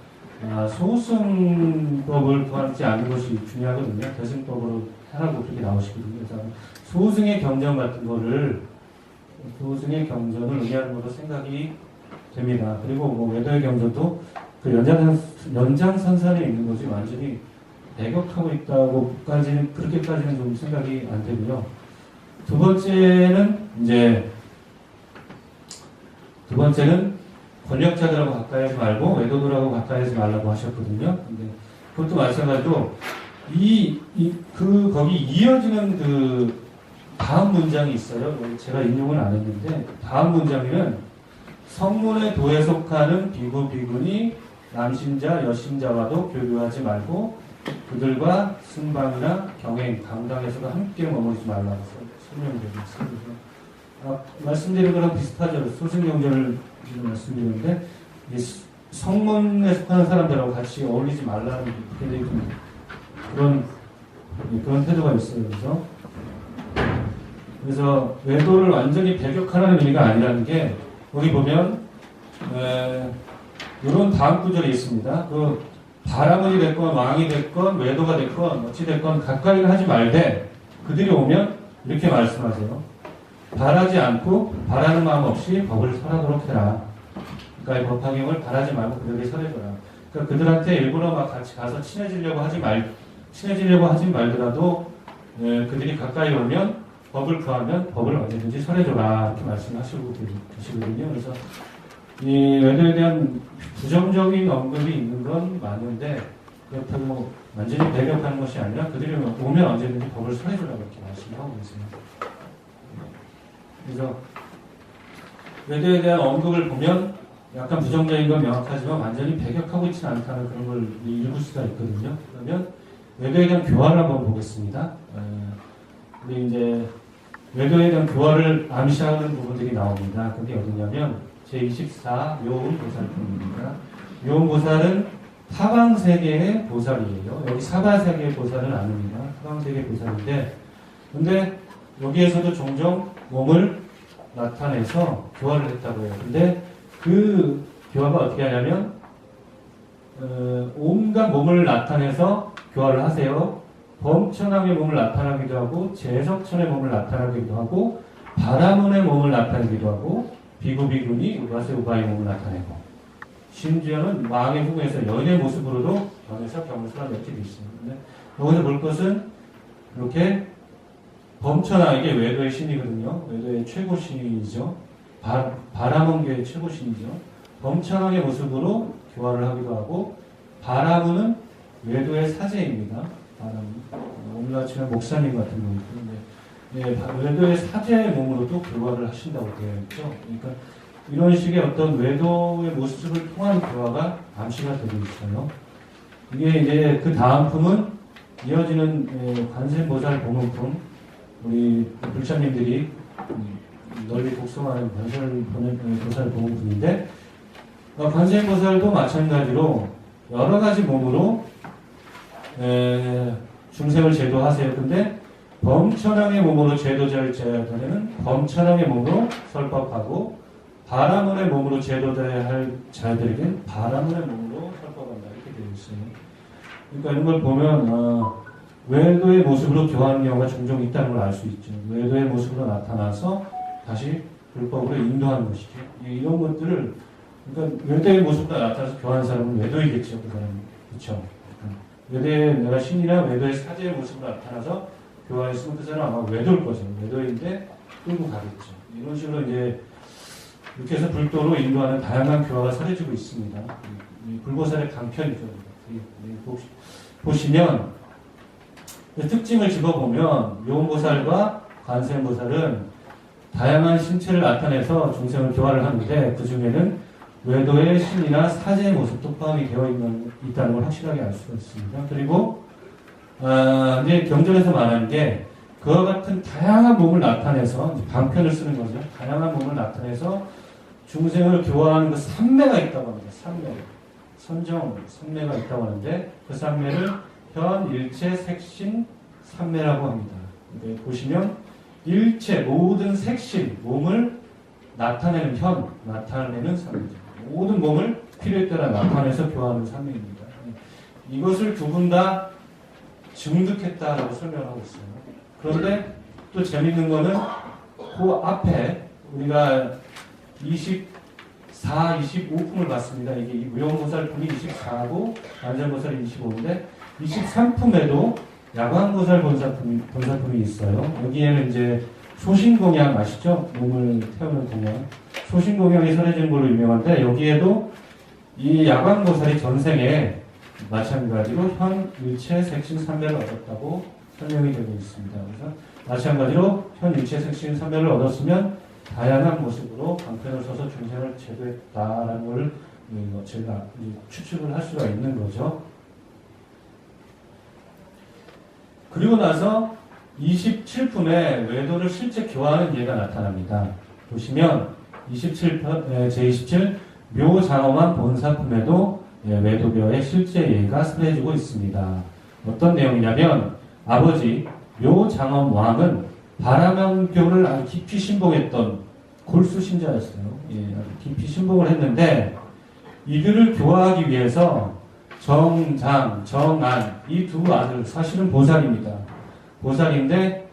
Speaker 4: 소승법을 구하지 않는 것이 중요하거든요. 대승법으로 하라고 그렇게 나오시거든요. 그래서 소승의 경전 같은 거를 교승의 경전을 의미하는 것으로 생각이 됩니다. 그리고 뭐 외도의 경전도 그 연장선상에 있는 거지 완전히 배격하고 있다고까지는 그렇게까지는 좀 생각이 안 되고요. 두 번째는 권력자들하고 가까이 하지 말고 외도들하고 가까이 하지 말라고 하셨거든요. 근데 그것도 마찬가지로 거기 이어지는 그 다음 문장이 있어요. 제가 인용은 안 했는데 다음 문장에는 성문의 도에 속하는 비구 비구니 남신자 여신자와도 교류하지 말고 그들과 승방이나 경행 강당에서도 함께 머무르지 말라고 설명되고 있습니다. 말씀드린 거랑 비슷하죠. 소승경전을 말씀드리는데 성문에 속하는 사람들하고 같이 어울리지 말라는 굉장히 좀 그런 태도가 있어요. 그래서 외도를 완전히 배격하라는 의미가 아니라는 게 여기 보면 이런 다음 구절이 있습니다. 그 바라문이 됐건 왕이 됐건 외도가 됐건 어찌 됐건 가까이는 하지 말되 그들이 오면 이렇게 말씀하세요. 바라지 않고 바라는 마음 없이 법을 설하도록 해라. 그러니까 이 법화경을 바라지 말고 그들이 설해줘라. 그러니까 그들한테 일부러 막 같이 가서 친해지려고 하지 말더라도 그들이 가까이 오면 법을 구하면 법을 언제든지 설해줘라 이렇게 말씀하시고 계시거든요. 그래서 이 외도에 대한 부정적인 언급이 있는 건 맞는데 그렇다고 완전히 배격하는 것이 아니라 그들이 오면 언제든지 법을 설해줘라 이렇게 말씀하고 계세요. 그래서 외도에 대한 언급을 보면 약간 부정적인 건 명확하지만 완전히 배격하고 있지는 않다는 그런 걸 읽을 수가 있거든요. 그러면 외도에 대한 교화를 한번 보겠습니다. 우리 이제 외도에 대한 교화를 암시하는 부분들이 나옵니다. 그게 어디냐면 제24 요음보살품입니다. 요음보살은 타방세계의 보살이에요. 여기 사바세계의 보살은 아닙니다. 타방세계의 보살인데 근데 여기에서도 종종 몸을 나타내서 교화를 했다고 해요. 근데 그 교화가 어떻게 하냐면 온갖 몸을 나타내서 교화를 하세요. 범천왕의 몸을 나타나기도 하고 제석천의 몸을 나타나기도 하고 바라문의 몸을 나타내기도 하고 비구비군이 우바세 우바의 몸을 나타내고 심지어는 왕의 후궁에서 여인의 모습으로도 변해서 경술한 몇 개도 있습니다. 근데 여기서 볼 것은 이렇게 범천왕 이게 외도의 신이거든요. 외도의 최고 신이죠. 바라문계의 최고 신이죠. 범천왕의 모습으로 교화를 하기도 하고 바라문은 외도의 사제입니다. 오늘날 치면 목사님 같은 분인데 외도의 사제의 몸으로도 교화를 하신다고 되어 있죠. 그러니까 이런 식의 어떤 외도의 모습을 통한 교화가 암시가 되고 있어요. 이게 이제 그 다음 품은 이어지는 관세음보살 보문품 우리 불자님들이 널리 독송하는 관세음보살 보문품인데 관세음보살도 마찬가지로 여러 가지 몸으로 중생을 제도하세요. 근데 범천왕의 몸으로 제도자를 제하다는 범천왕의 몸으로 설법하고 바라문의 몸으로 제도자야 할 자들에게는 바라문의 몸으로 설법한다 이렇게 되어 있어요. 그러니까 이런 걸 보면 외도의 모습으로 교화하는 경우가 종종 있다는 걸 알 수 있죠. 외도의 모습으로 나타나서 다시 불법으로 인도하는 것이죠. 이런 것들을 그러니까 외도의 모습으로 나타나서 교화하는 사람은 외도이겠죠. 그 사람은 그렇죠. 외도의 내가 신이나 외도의 사제의 모습으로 나타나서 교화했으면 그 사람은 아마 외도일 거죠. 외도인데 끌고 가겠죠. 이런 식으로 이제 이렇게 해서 불도로 인도하는 다양한 교화가 설해지고 있습니다. 불보살의 강편이죠. 보시면 특징을 집어보면 요음보살과 관세음보살은 다양한 신체를 나타내서 중생을 교화를 하는데 그 중에는 외도의 신이나 사제의 모습도 포함이 되어 있다는 걸 확실하게 알 수가 있습니다. 그리고 이제 경전에서 말하는 게 그와 같은 다양한 몸을 나타내서 방편을 쓰는 거죠. 다양한 몸을 나타내서 중생을 교화하는 그 삼매가 있다고 합니다. 삼매가 있다고 하는데 그 삼매를 현, 일체, 색신, 삼매라고 합니다. 보시면 일체 모든 색신 몸을 나타내는 삼매죠. 모든 몸을 필요에 따라 나타내서 교화하는 삼매입니다. 이것을 두 분 다 증득했다라고 설명하고 있어요. 그런데 또 재밌는 거는 그 앞에 우리가 24, 25품을 봤습니다. 이게 무용보살품이 24고 안전보살이 25인데 23품에도 야광보살 본사품이 있어요. 여기에는 이제 소신공양 아시죠? 몸을 태우는 공양. 소신공양이 설해진 걸로 유명한데 여기에도 이 야광보살이 전생에 마찬가지로 현, 일체, 색신, 삼배를 얻었다고 설명이 되고 있습니다. 그래서 마찬가지로 현, 일체, 색신, 삼배를 얻었으면 다양한 모습으로 방편을 서서 중생을 제도했다라는 걸 제가 추측을 할 수가 있는 거죠. 그리고 나서 27품에 외도를 실제 교화하는 예가 나타납니다. 보시면 27편, 제27 묘장엄한 본사품에도 외도교의 실제 예가 설해지고 있습니다. 어떤 내용이냐면 아버지 묘장엄 왕은 바라명교를 아주 깊이 신봉했던 골수 신자였어요. 아주 깊이 신봉을 했는데 이들을 교화하기 위해서 정장, 정안 이 두 아들 사실은 보살입니다. 보살인데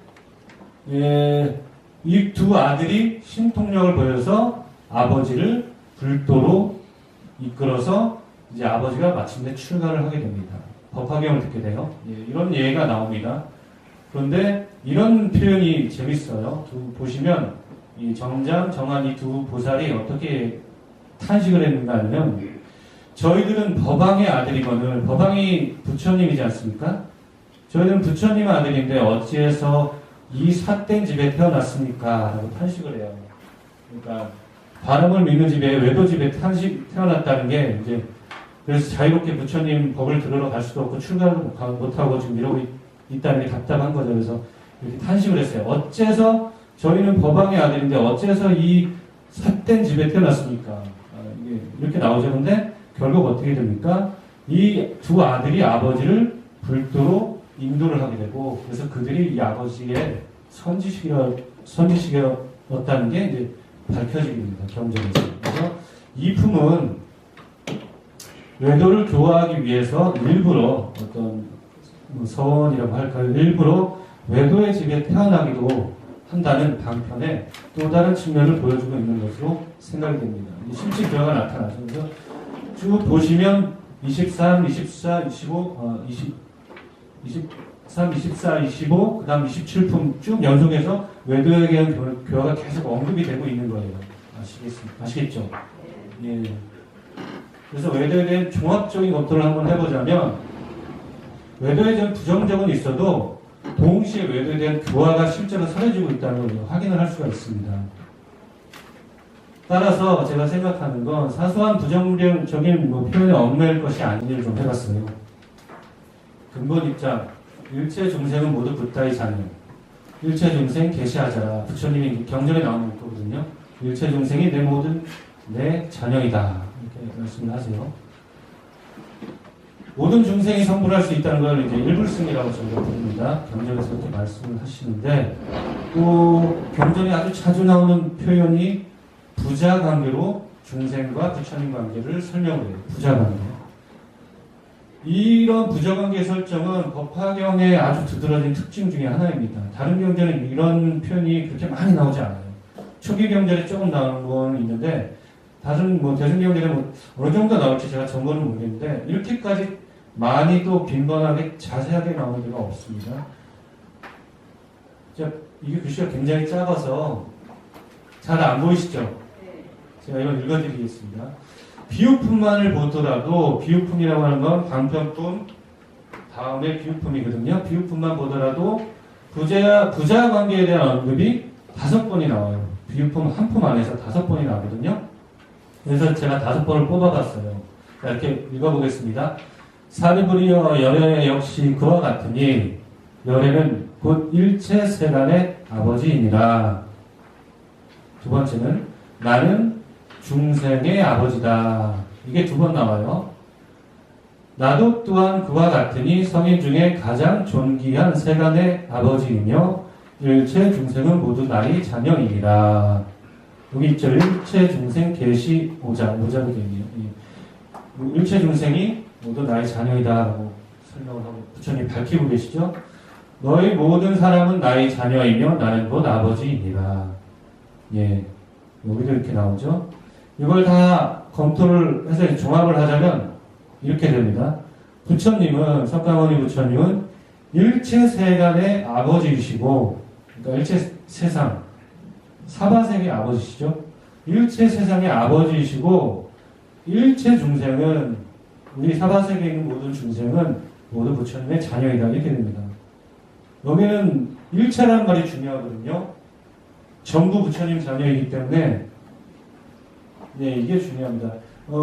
Speaker 4: 이 두 아들이 신통력을 보여서 아버지를 불도로 이끌어서 이제 아버지가 마침내 출가를 하게 됩니다. 법화경을 듣게 돼요. 이런 예가 나옵니다. 그런데 이런 표현이 재밌어요. 보시면 이 정장, 정안 이 두 보살이 어떻게 탄식을 했는가 하면 저희들은 법왕의 아들이거늘 법왕이 부처님이지 않습니까? 저희들은 부처님 아들인데 어찌해서 이 삿된 집에 태어났습니까? 라고 탄식을 해요. 그러니까 바람을 믿는 집에 외도 집에 태어났다는 게 이제 그래서 자유롭게 부처님 법을 들으러 갈 수도 없고 출가를 못하고 지금 이러고 있다는 게 답답한 거죠. 그래서 이렇게 탄식을 했어요. 어째서 저희는 법왕의 아들인데 어째서 이 삿된 집에 태어났습니까? 이게 이렇게 나오죠. 근데 결국 어떻게 됩니까? 이 두 아들이 아버지를 불도로 인도를 하게 되고 그래서 그들이 이 아버지의 선지식이었다는 게 이제 밝혀지게 됩니다. 경전에서. 그래서 이 품은 외도를 교화하기 위해서 일부러 어떤 서원이라고 할까요? 일부러 외도의 집에 태어나기도 한다는 방편의 또 다른 측면을 보여주고 있는 것으로 생각이 됩니다. 실제 교화가 나타나죠. 그래서 쭉 보시면 23, 24, 25, 23, 24, 25, 그 다음 27품 쭉 연속해서 외도에 대한 교화가 계속 언급이 되고 있는 거예요. 아시겠죠? 예. 그래서 외도에 대한 종합적인 검토를 한번 해보자면 외도에 대한 부정적은 있어도 동시에 외도에 대한 교화가 실제로 설해지고 있다는 걸 확인을 할 수가 있습니다. 따라서 제가 생각하는 건 사소한 부정적인 표현에 얽매일 것이 아닌지를 좀 해봤어요. 근본 입장, 일체 중생은 모두 붓다의 자녀. 일체 중생 계시하자라. 부처님이 경전에 나오는 거거든요. 일체 중생이 내 모든 내 자녀이다. 이렇게 말씀을 하세요. 모든 중생이 성불할 수 있다는 걸 이제 일불승이라고 저희가 부릅니다. 경전에서 이렇게 말씀을 하시는데, 또 경전에 아주 자주 나오는 표현이 부자 관계로 중생과 부처님 관계를 설명을 해요. 부자 관계. 이런 부자관계 설정은 법화경의 아주 두드러진 특징 중에 하나입니다. 다른 경전은 이런 표현이 그렇게 많이 나오지 않아요. 초기 경전에 조금 나오는 건 있는데 다른 대승경전에 어느 정도 나올지 제가 정보는 모르겠는데 이렇게까지 많이 또 빈번하게 자세하게 나오는 데가 없습니다. 이게 글씨가 굉장히 작아서 잘 안 보이시죠? 제가 이걸 읽어드리겠습니다. 비유품만을 보더라도 비유품이라고 하는 건 방편품 다음에 비유품이거든요. 비유품만 보더라도 부자 관계에 대한 언급이 5번이 나와요. 비유품 한 품 안에서 5번이 나오거든요. 그래서 제가 5번을 뽑아봤어요. 자, 이렇게 읽어보겠습니다. 사리부리여 열애 역시 그와 같으니 열애는 곧 일체 세간의 아버지이니라. 두 번째는 나는 중생의 아버지다. 이게 2번 나와요. 나도 또한 그와 같으니 성인 중에 가장 존귀한 세간의 아버지이며 일체 중생은 모두 나의 자녀이니라. 여기 있죠. 일체 중생 계시 오자로 되어 있네요. 일체 중생이 모두 나의 자녀이다라고 설명을 하고 부처님 밝히고 계시죠. 너희 모든 사람은 나의 자녀이며 나는 곧 아버지이니라. 예. 여기도 이렇게 나오죠. 이걸 다 검토를 해서 종합을 하자면 이렇게 됩니다. 부처님은, 석가모니 부처님은 일체 세간의 아버지이시고, 그러니까 일체 세상, 사바세계의 아버지시죠. 일체 세상의 아버지이시고, 일체 중생은, 우리 사바세계에 있는 모든 중생은 모두 부처님의 자녀이다. 이렇게 됩니다. 여기는 일체라는 말이 중요하거든요. 전부 부처님 자녀이기 때문에, 네, 이게 중요합니다.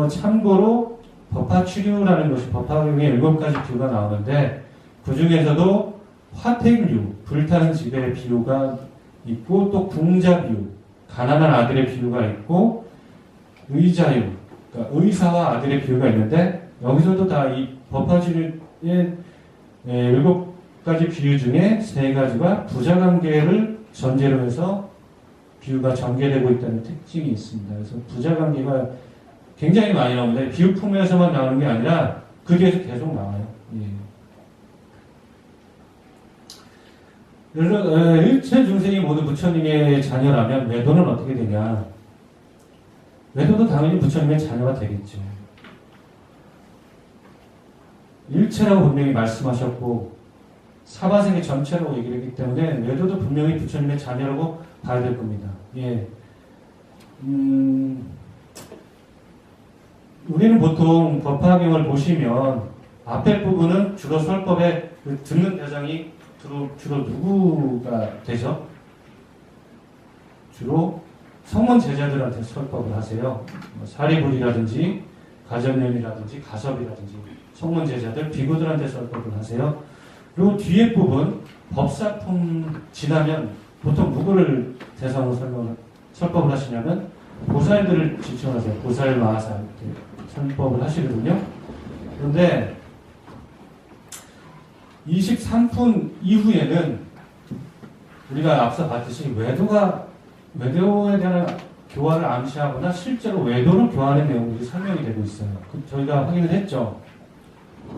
Speaker 4: 참고로, 법화치류라는 것이 법화경에 7가지 비유가 나오는데, 그 중에서도 화택류, 불타는 집의 비유가 있고, 또 궁자 비유, 가난한 아들의 비유가 있고, 의자유, 그러니까 의사와 아들의 비유가 있는데, 여기서도 다 이 법화치류의 7가지 비유 중에 3가지가 부자관계를 전제로 해서 비유가 전개되고 있다는 특징이 있습니다. 그래서 부자관계가 굉장히 많이 나옵니다. 비유품에서만 나오는 게 아니라 그 뒤에서 계속 나와요. 예. 그래서 일체 중생이 모두 부처님의 자녀라면 외도는 어떻게 되냐? 외도도 당연히 부처님의 자녀가 되겠죠. 일체라고 분명히 말씀하셨고 사바세계 전체라고 얘기를 했기 때문에 외도도 분명히 부처님의 자녀라고 봐야 될 겁니다. 예. 우리는 보통 법화경을 보시면 앞에 부분은 주로 설법에 듣는 대상이 주로 누구가 되죠? 주로 성문 제자들한테 설법을 하세요. 사리불이라든지 가전연이라든지 가섭이라든지 성문 제자들 비구들한테 설법을 하세요. 그리고 뒤에 부분 법사품 지나면 보통 누구를 대상으로 설법을 하시냐면 보살들을 지칭하세요. 보살, 마하살 이렇게 설법을 하시거든요. 그런데 23분 이후에는 우리가 앞서 봤듯이 외도에 대한 교화를 암시하거나 실제로 외도를 교화하는 내용들이 설명이 되고 있어요. 저희가 확인을 했죠.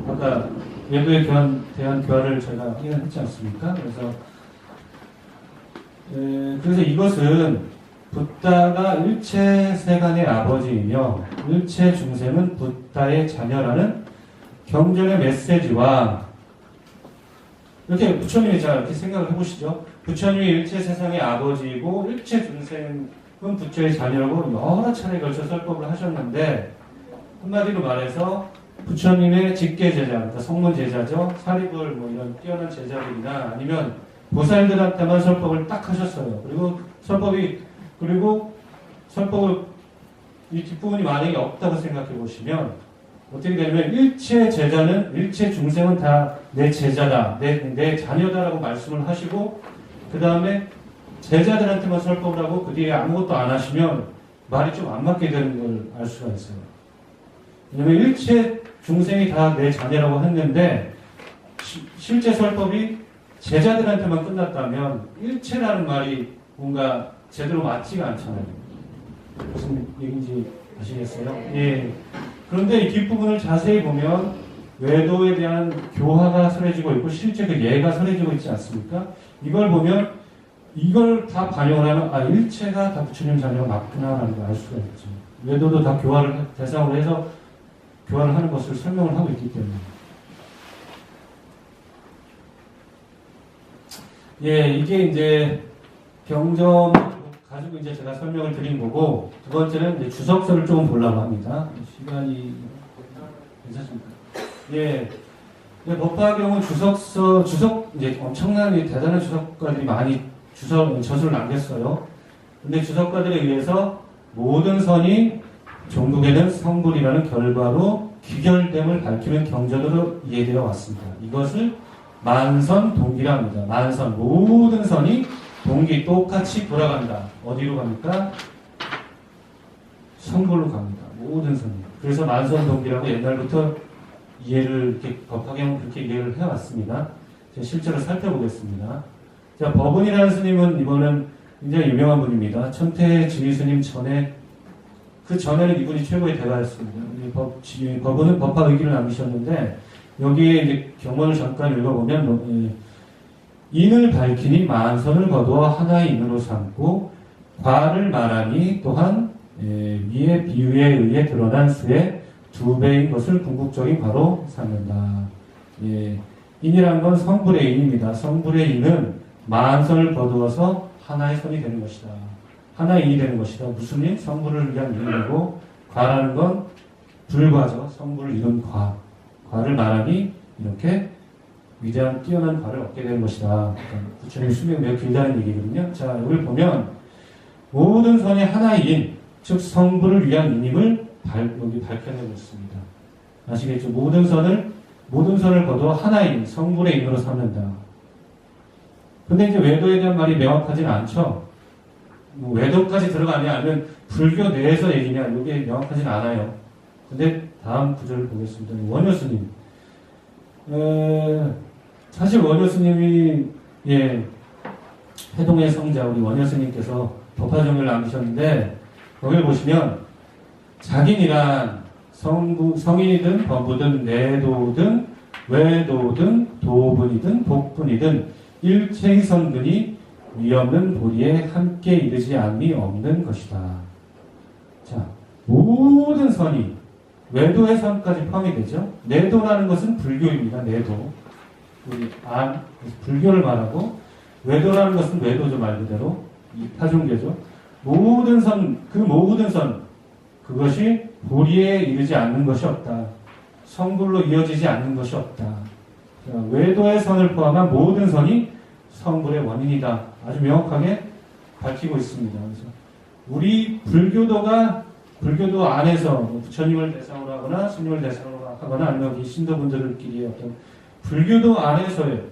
Speaker 4: 아까 외도에 대한 교화를 저희가 확인을 했지 않습니까? 그래서 이것은 붓다가 일체 세간의 아버지이며 일체 중생은 붓다의 자녀라는 경전의 메시지와 이렇게 부처님이 자 이렇게 생각을 해보시죠. 부처님이 일체 세상의 아버지이고 일체 중생은 부처의 자녀라고 여러 차례에 걸쳐 설법을 하셨는데 한마디로 말해서 부처님의 직계 제자, 그러니까 성문 제자죠. 사리불 뭐 이런 뛰어난 제자들이나 아니면 보살들한테만 설법을 딱 하셨어요. 그리고 설법을 이 뒷부분이 만약에 없다고 생각해 보시면 어떻게 되냐면 일체 제자는 일체 중생은 다 내 제자다, 내 자녀다라고 말씀을 하시고 그 다음에 제자들한테만 설법을 하고 그 뒤에 아무것도 안 하시면 말이 좀 안 맞게 되는 걸 알 수가 있어요. 왜냐면 일체 중생이 다 내 자녀라고 했는데 실제 설법이 제자들한테만 끝났다면 일체라는 말이 뭔가 제대로 맞지가 않잖아요. 무슨 얘기인지 아시겠어요? 예. 그런데 이 뒷부분을 자세히 보면 외도에 대한 교화가 설해지고 있고 실제 그 예가 설해지고 있지 않습니까? 이걸 보면 이걸 다 반영을 하면 일체가 다 부처님 자녀가 맞구나라는 걸 알 수가 있죠. 외도도 다 교화를 대상으로 해서 교화를 하는 것을 설명을 하고 있기 때문에. 예, 이게 이제 경전 가지고 이제 제가 설명을 드린 거고, 두 번째는 이제 주석서를 조금 보려고 합니다. 시간이 괜찮습니까? 예. 법화경은 이제 엄청난 대단한 주석가들이 많이 저술을 남겼어요. 근데 주석가들에 의해서 모든 선이 종국에는 성불이라는 결과로 귀결됨을 밝히는 경전으로 이해되어 왔습니다. 이것을 만선 동기라 합니다. 만선, 모든 선이 동기 똑같이 돌아간다. 어디로 갑니까? 성불로 갑니다. 모든 선이. 그래서 만선 동기라고 옛날부터 이해를 이렇게 법화경은 그렇게 이해를 해왔습니다. 제가 실제로 살펴보겠습니다. 자, 법은이라는 스님은 이번은 굉장히 유명한 분입니다. 천태지휘 스님 전에 그 전에는 이분이 최고의 대가였습니다. 법은은 법화의기를 남기셨는데 여기에 이제 경문을 잠깐 읽어보면 인을 밝히니 만선을 거두어 하나의 인으로 삼고 과를 말하니 또한 위의 비유에 의해 드러난 수의 2배인 것을 궁극적인 과로 삼는다. 인이란 건 성불의 인입니다. 성불의 인은 만선을 거두어서 하나의 선이 되는 것이다. 하나의 인이 되는 것이다. 무슨 인? 성불을 위한 인이고, 과라는 건 불과죠. 성불을 이룬 과. 과를 말하니 이렇게 위대한 뛰어난 과를 얻게 되는 것이다. 그러니까 부처님 수명이 매우 길다는 얘기거든요. 자, 여기를 보면 모든 선이 하나의 인, 즉 성불을 위한 인임을 여기 밝혀내고 있습니다. 아시겠죠? 모든 선을 거두어 하나의 인, 성불의 인으로 삼는다. 근데 이제 외도에 대한 말이 명확하진 않죠. 뭐 외도까지 들어가냐 아니면 불교 내에서 얘기냐 이게 명확하진 않아요. 근데 다음 구절을 보겠습니다. 원효스님. 사실 원효스님이 해동의 성자 우리 원효스님께서 법화종을 남기셨는데 거기를 보시면 자긴이란 성인이든 법부든 내도든 외도든 도분이든 복분이든 일체의 선근이 위없는 도리에 함께 이르지 않음이 없는 것이다. 자, 모든 선이 외도의 선까지 포함이 되죠. 내도라는 것은 불교입니다. 내도. 우리 불교를 말하고 외도라는 것은 외도죠. 말 그대로. 이 타종교죠. 모든 선, 그것이 도리에 이르지 않는 것이 없다. 성불로 이어지지 않는 것이 없다. 자, 외도의 선을 포함한 모든 선이 성불의 원인이다. 아주 명확하게 밝히고 있습니다. 그래서 우리 불교도 안에서 부처님을 대상으로 하거나 스님을 대상으로 하거나 아니면 이 신도분들끼리의 어떤 불교도 안에서의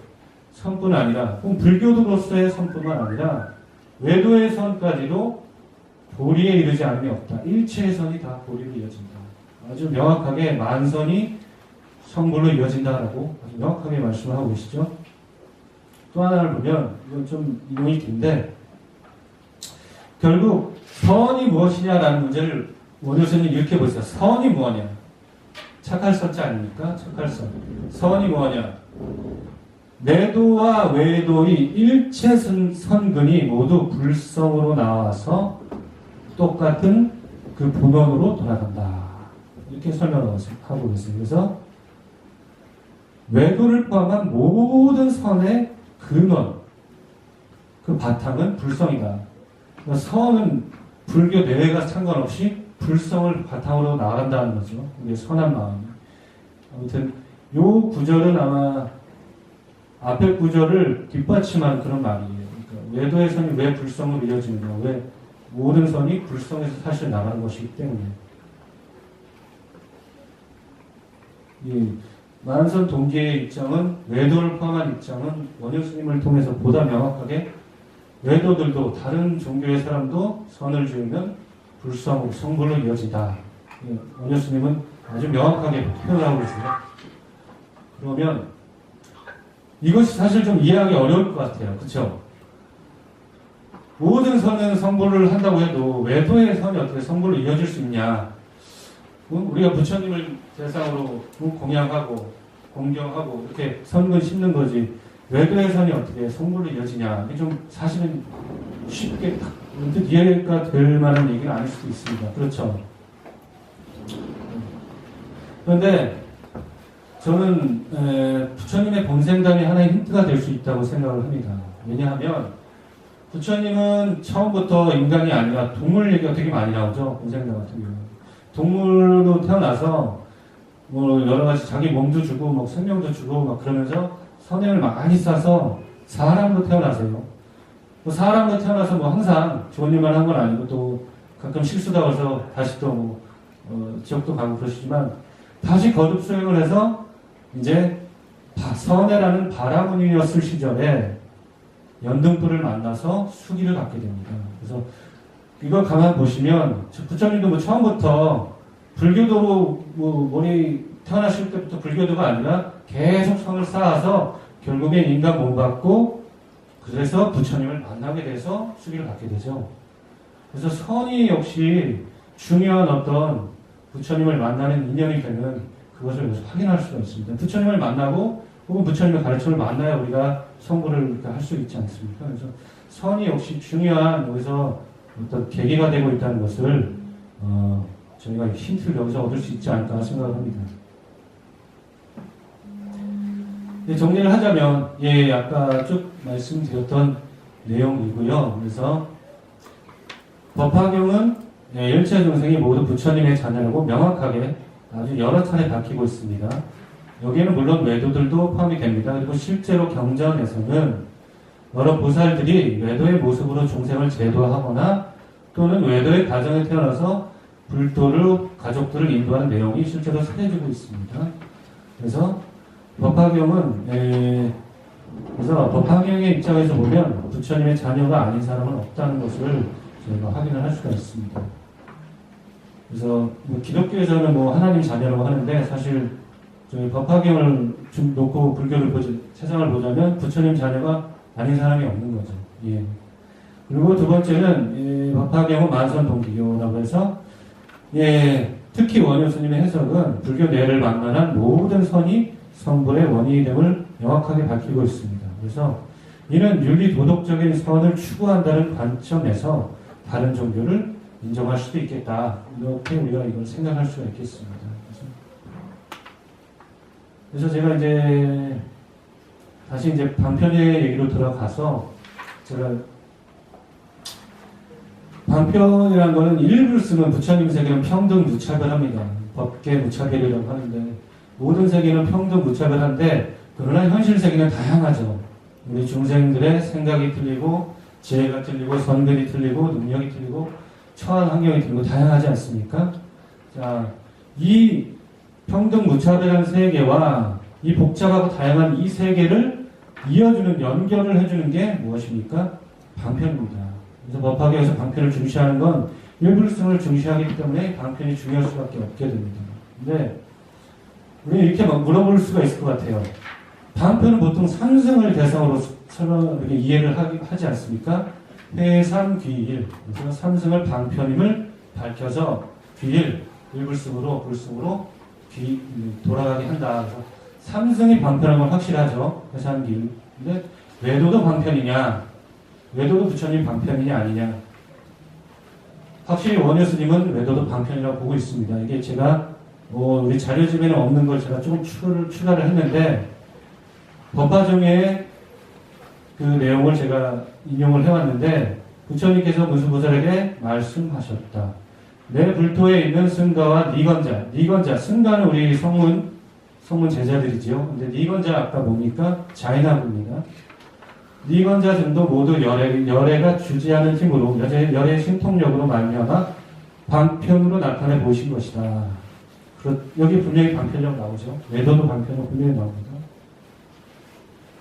Speaker 4: 선뿐 아니라 혹은 불교도로서의 선뿐만 아니라 외도의 선까지도 도리에 이르지 않음이 없다. 일체의 선이 다 도리로 이어진다. 아주 명확하게 만선이 성불로 이어진다라고 아주 명확하게 말씀을 하고 계시죠. 또 하나를 보면 이건 좀 이론이 긴데 결국 선이 무엇이냐라는 문제를 원효스님 이렇게 보세요. 선이 뭐냐? 착할 선자 아닙니까? 착할 선. 선이 뭐냐? 내도와 외도의 일체 선근이 모두 불성으로 나와서 똑같은 그 본원으로 돌아간다. 이렇게 설명하고 계세요. 그래서 외도를 포함한 모든 선의 근원, 그 바탕은 불성이다. 그러니까 선은 불교 내외가 상관없이 불성을 바탕으로 나간다는 거죠. 이게 선한 마음. 아무튼 요 구절은 아마 앞에 구절을 뒷받침한 그런 말이에요. 그러니까 외도의 선이 왜 불성으로 이어지느냐, 왜 모든 선이 불성에서 사실 나가는 것이기 때문에. 이 만선 동계의 입장은 외도를 포함한 입장은 원효스님을 통해서 보다 명확하게 외도들도 다른 종교의 사람도 선을 지으면 불성으로 성불로 이어진다. 원효스님은 아주 명확하게 표현하고 계세요. 그러면 이것이 사실 좀 이해하기 어려울 것 같아요. 그렇죠? 모든 선은 성불을 한다고 해도 외도의 선이 어떻게 성불로 이어질 수 있냐? 우리가 부처님을 대상으로 공양하고 공경하고 이렇게 선근 심는 거지 외도의 선이 어떻게 성불로 이어지냐? 이게 좀 사실은 쉽게 문득 이해가 될 만한 얘기는 아닐 수도 있습니다. 그렇죠? 그런데 저는 부처님의 본생담이 하나의 힌트가 될 수 있다고 생각을 합니다. 왜냐하면 부처님은 처음부터 인간이 아니라 동물 얘기가 되게 많이 나오죠. 본생담 같은 경우는. 동물로 태어나서 뭐 여러 가지 자기 몸도 주고 막 생명도 주고 막 그러면서 선행을 많이 쌓아서 사람으로 태어나세요. 뭐 사람으로 태어나서 뭐 항상 좋은 일만 한 건 아니고 또 가끔 실수가 와서 다시 또 지옥도 가고 그러시지만 다시 거듭 수행을 해서 이제 선해라는 바라문이었을 시절에 연등불을 만나서 수기를 갖게 됩니다. 그래서 이걸 가만 보시면 부처님도 뭐 처음부터 불교도로 머리 태어나실 때부터 불교도가 아니라 계속 선을 쌓아서 결국엔 인간 몸 받고 그래서 부처님을 만나게 돼서 수기를 갖게 되죠. 그래서 선이 역시 중요한 어떤 부처님을 만나는 인연이 되는 그것을 여기서 확인할 수가 있습니다. 부처님을 만나고 혹은 부처님의 가르침을 만나야 우리가 성불을 할 수 있지 않습니까? 그래서 선이 역시 중요한 여기서 어떤 계기가 되고 있다는 것을 저희가 힌트를 여기서 얻을 수 있지 않을까 생각을 합니다. 정리를 하자면, 아까 쭉 말씀드렸던 내용이고요. 그래서 법화경은 일체 중생이 모두 부처님의 자녀라고 명확하게 아주 여러 차례 밝히고 있습니다. 여기에는 물론 외도들도 포함이 됩니다. 그리고 실제로 경전에서는 여러 보살들이 외도의 모습으로 중생을 제도하거나 또는 외도의 가정에 태어나서 불도를 가족들을 인도하는 내용이 실제로 사해지고 있습니다. 그래서 법화경은 법화경의 입장에서 보면 부처님의 자녀가 아닌 사람은 없다는 것을 저희가 확인을 할 수가 있습니다. 그래서 기독교에서는 하나님 자녀라고 하는데 사실 저희 법화경을 좀 놓고 불교를 세상을 보자면 부처님 자녀가 아닌 사람이 없는 거죠. 예. 그리고 두 번째는 법화경은 만선동기교라고 해서 특히 원효스님의 해석은 불교 내를 만만한 모든 선이 성불의 원인이 됨을 명확하게 밝히고 있습니다. 그래서 이는 윤리 도덕적인 선을 추구한다는 관점에서 다른 종교를 인정할 수도 있겠다. 이렇게 우리가 이걸 생각할 수가 있겠습니다. 그래서 제가 다시 방편의 얘기로 들어가서 제가 방편이라는 거는 일부를 쓰면 부처님 세계는 평등 무차별합니다. 법계 무차별이라고 하는데 모든 세계는 평등 무차별한데 그러나 현실 세계는 다양하죠. 우리 중생들의 생각이 틀리고 지혜가 틀리고 선글이 틀리고 능력이 틀리고 처한 환경이 틀리고 다양하지 않습니까? 자, 이 평등 무차별한 세계와 이 복잡하고 다양한 이 세계를 이어주는 연결을 해주는 게 무엇입니까? 방편입니다. 그래서 법화경에서 방편을 중시하는 건 일불성을 중시하기 때문에 방편이 중요할 수밖에 없게 됩니다. 근데 우리 이렇게 물어볼 수가 있을 것 같아요. 방편은 보통 상승을 대상으로 이렇게 이해를 하지 않습니까? 회삼귀일. 그래서 삼승을 방편임을 밝혀서 귀일, 일불승으로 불승으로 돌아가게 한다. 그래서 삼승이 방편한 건 확실하죠. 회삼귀일. 근데 외도도 방편이냐? 외도도 부처님 방편이냐 아니냐? 확실히 원효스님은 외도도 방편이라고 보고 있습니다. 이게 제가 우리 자료집에는 없는 걸 제가 조금 추가를 했는데 법화정의 그 내용을 제가 인용을 해왔는데 부처님께서 문수보살에게 말씀하셨다. 내 불토에 있는 승가와 니건자, 승가는 우리 성문 제자들이죠. 근데 니건자 아까 뭡니까? 자인하부입니다. 니건자 등도 모두 열애가 주지하는 힘으로 열애의 신통력으로 말미암아 방편으로 나타내 보신 것이다. 여기 분명히 방편력 나오죠. 외도도 방편력 분명히 나옵니다.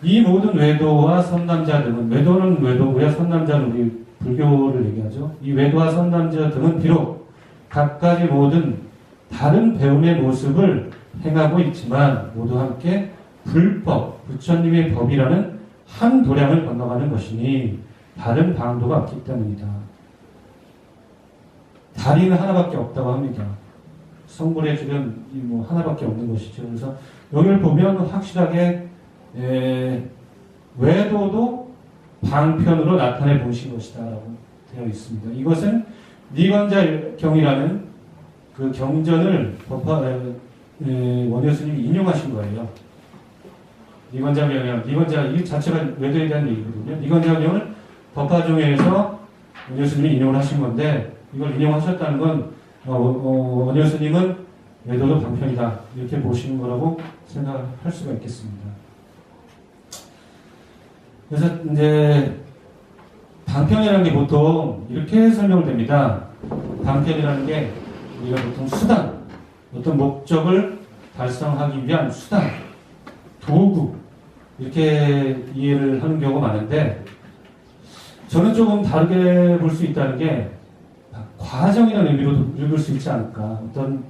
Speaker 4: 이 모든 외도와 선남자 등은 외도는 외도고요. 선남자는 우리 불교를 얘기하죠. 이 외도와 선남자 등은 비록 각가지 모든 다른 배움의 모습을 행하고 있지만 모두 함께 불법, 부처님의 법이라는 한 도량을 건너가는 것이니 다른 방도가 없기 때문이다. 다리는 하나밖에 없다고 합니다. 성불의 길은 하나밖에 없는 것이죠. 그래서 여기를 보면 확실하게 외도도 방편으로 나타내 보신 것이다 라고 되어 있습니다. 이것은 니건자경이라는 그 경전을 원효스님이 인용하신 거예요. 니건자경이란 이 자체가 외도에 대한 얘기거든요. 니건자경을 법화종회에서 원효스님이 인용을 하신 건데 이걸 인용하셨다는 건 원효스님은 외도도 방편이다 이렇게 보시는 거라고 생각할 수가 있겠습니다. 그래서 방편이라는 게 보통 이렇게 설명을 됩니다. 방편이라는 게 우리가 보통 수단, 어떤 목적을 달성하기 위한 수단, 도구 이렇게 이해를 하는 경우가 많은데 저는 조금 다르게 볼 수 있다는 게 과정이라는 의미로도 읽을 수 있지 않을까. 어떤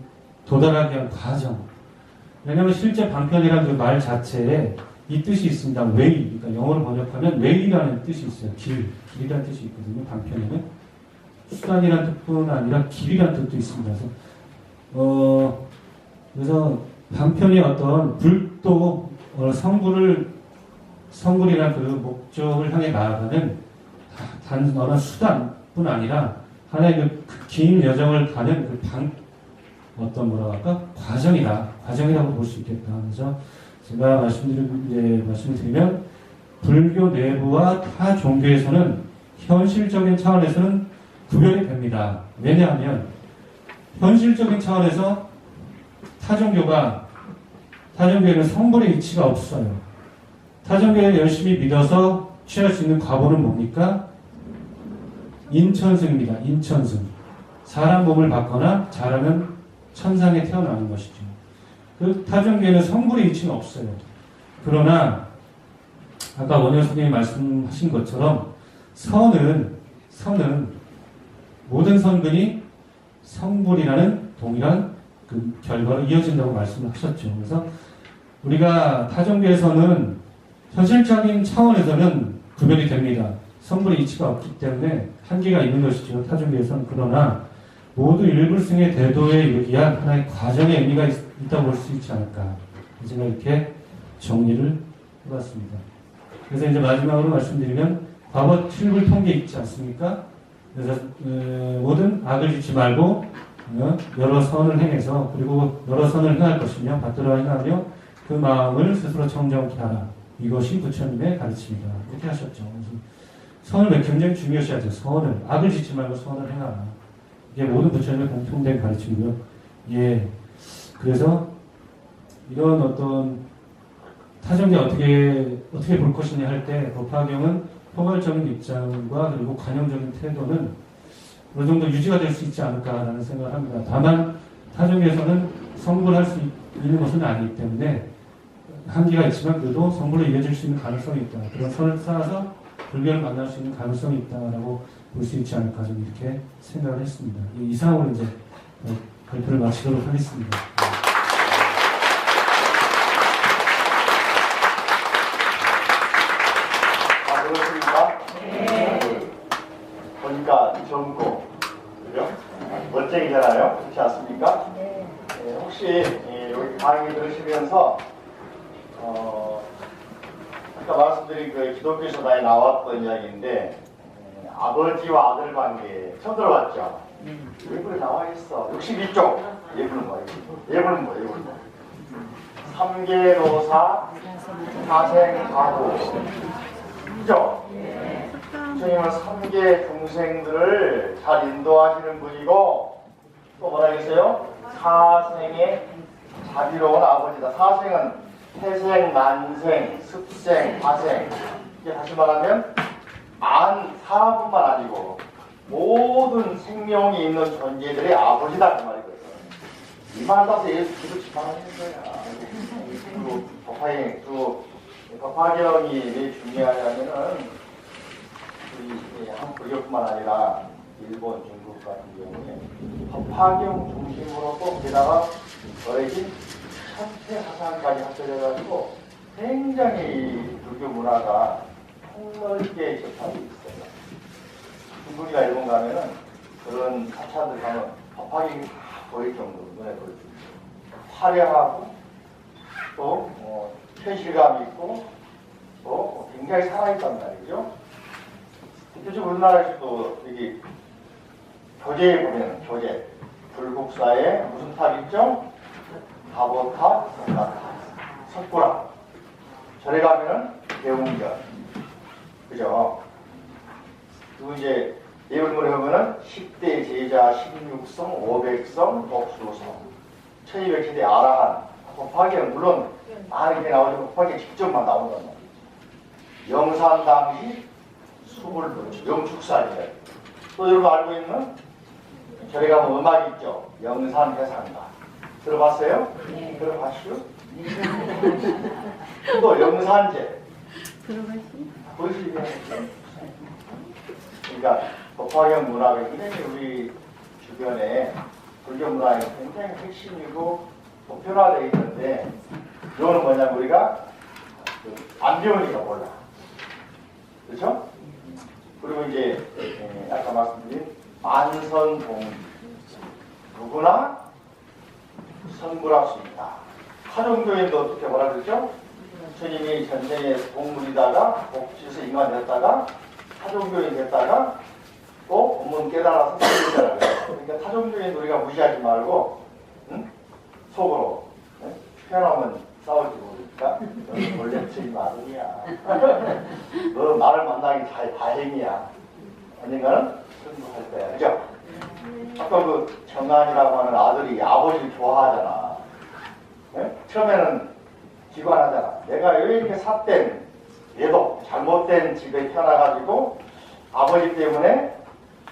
Speaker 4: 도달하기 위한 과정. 왜냐하면 실제 방편이라는 그 말 자체에 이 뜻이 있습니다. 웨이. 그러니까 영어로 번역하면 웨이라는 뜻이 있어요. 길이라는 뜻이 있거든요. 방편에는. 수단이라는 뜻뿐 아니라 길이라는 뜻도 있습니다. 그래서 방편이 어떤 불도 성불이라는 그 목적을 향해 나아가는 단순한 수단뿐 뿐 아니라 하나의 그 긴 여정을 가는 그 어떤 뭐라고 할까? 과정이라고 볼 수 있겠다. 그래서 제가 말씀을 드리면 불교 내부와 타 종교에서는 현실적인 차원에서는 구별이 됩니다. 왜냐하면 현실적인 차원에서 타종교에는 성불의 이치가 없어요. 타종교를 열심히 믿어서 취할 수 있는 과보는 뭡니까? 인천승입니다. 인천승. 사람 몸을 받거나 잘하면 천상에 태어나는 것이죠. 그 타종교에는 성불의 이치는 없어요. 그러나 아까 원효 선생님이 말씀하신 것처럼 선은 모든 선근이 성불이라는 동일한 그 결과로 이어진다고 말씀을 하셨죠. 그래서 우리가 타종교에서는 현실적인 차원에서는 구별이 됩니다. 성불의 이치가 없기 때문에 한계가 있는 것이죠. 타종교에서는. 그러나 모두 일불승의 대도에 이르기 위한 하나의 과정의 의미가 있다고 볼 수 있지 않을까. 제가 이렇게 정리를 해봤습니다. 그래서 이제 마지막으로 말씀드리면 과거 7불 통계 있지 않습니까? 그래서 모든 악을 짓지 말고 여러 선을 행해서 그리고 여러 선을 행할 것이며 받들어 행하며 그 마음을 스스로 청정케 하라. 이것이 부처님의 가르침이다. 이렇게 하셨죠. 선을 굉장히 중요시하죠. 선을. 악을 짓지 말고 선을 행하라. 이게 모든 부처님의 공통된 가르침이고요. 예. 그래서 이런 어떤 타종교 어떻게 볼 것이냐 할 때 법화경은 포괄적인 입장과 그리고 관용적인 태도는 어느 정도 유지가 될 수 있지 않을까라는 생각을 합니다. 다만 타종교에서는 성불할 수 있는 것은 아니기 때문에 한계가 있지만 그래도 성불로 이어질 수 있는 가능성이 있다. 그런 선을 쌓아서 불교를 만날 수 있는 가능성이 있다라고 볼 수 있지 않을까 좀 이렇게 생각을 했습니다. 이상으로 이제 발표를 마치도록 하겠습니다.
Speaker 2: 그렇습니까? 네. 보니까 젊고, 그죠? 멋쟁이잖아요. 그렇지 않습니까? 네. 혹시 여기 강의 들으시면서 아까 말씀드린 그 기독교에서 많이 나왔던 이야기인데 아버지와 아들 관계 처음 들어봤죠? 예불에 나와 있어. 62쪽. 예불은 뭐예요? 예불은 뭐예요? 삼계노사 사생가부. 그죠? 선생님은 삼계 중생들을 잘 인도하시는 분이고 또 뭐라 했어요? 사생의 자비로운 아버지다. 사생은 태생, 난생, 습생, 화생. 이게 다시 말하면 사람뿐만 아니고 모든 생명이 있는 존재들의 아버지다 그 말이거든요. 이 말 따서 예수 기도 지팡하는 거야. 그리고 법화경이 왜 중요하냐면은 우리 한국 불교뿐만 아니라 일본, 중국 같은 경우에 법화경 중심으로 또 게다가 더해진 천체 사상까지 합쳐져가지고 굉장히 불교 문화가 폭넓게 접하고 있어요. 중국이나 일본 가면은 그런 사찰들 가면 법화경이 다 보일 정도로 눈에 보일 정도로 화려하고 또 현실감 있고 또 굉장히 살아있단 말이죠. 대표적으로 우리나라에서도 여기 교재에 보면 교재 불국사에 무슨 탑 있죠? 다보탑, 석가탑, 석굴암. 절에 가면은 대웅전, 그죠? 그리고 이제 예불문에 보면은 10대 제자, 16성, 500성, 독수성, 1200세대 아라한. 법화경 물론 많은 게 나오지만 법화경 직접만 나온단 말이에요. 영산 당시 수불부처, 영축산이에요. 또 여러분 알고 있는 절에 가면 음악 있죠? 영산 해상가. 들어봤어요? 네. 들어봤슈? 네. 또 영산제.
Speaker 3: 들어봤어요?
Speaker 2: 보이시죠? 그러니까 법화경 문화가 굉장히 우리 주변에 불교 문화의 굉장히 핵심이고 보편화되어 있는데 이거는 뭐냐면 우리가 안 배우니까 몰라. 그렇죠? 그리고 이제 아까 말씀드린 만선봉 누구나 선불할 수 있다. 타종교인도 어떻게 뭐라 그러죠? 스님이 전생에 동물이다가 복지에서 인간 됐다가 타종교인 됐다가 또 본문 깨달아서 살리잖아요. 그러니까 타종적인 우리가 무시하지 말고, 응? 속으로, 응? 편하면 싸울지 모르니까 너는 원래 저희 마음이야. 너 나를 만나기 잘 다행이야. 언젠가는 승부할 거야. 그죠? 아까 그 정한이라고 하는 아들이 아버지를 좋아하잖아. 네? 처음에는 기관하잖아. 내가 왜 이렇게 삿된 얘도 잘못된 집에 태어나가지고 아버지 때문에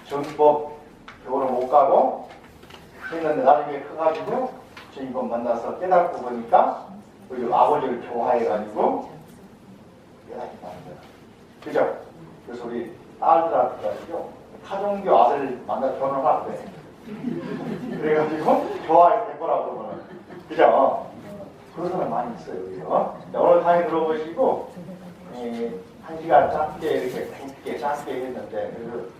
Speaker 2: 정법 교원을 못 가고 했는데 나중에 커가지고 주인공 만나서 깨닫고 보니까 우리 아버지를 좋아해가지고 깨닫게 된 거야. 그죠? 그래서 우리 딸들한테 가지고 타종교 아들 만나 결혼하고 그래. 그래가지고 좋아해서 될 거라고 그러면. 그죠? 그런 사람 많이 있어요. 그죠? 자, 오늘 강의 들어보시고 한 시간 짧게 이렇게 짧게 했는데 그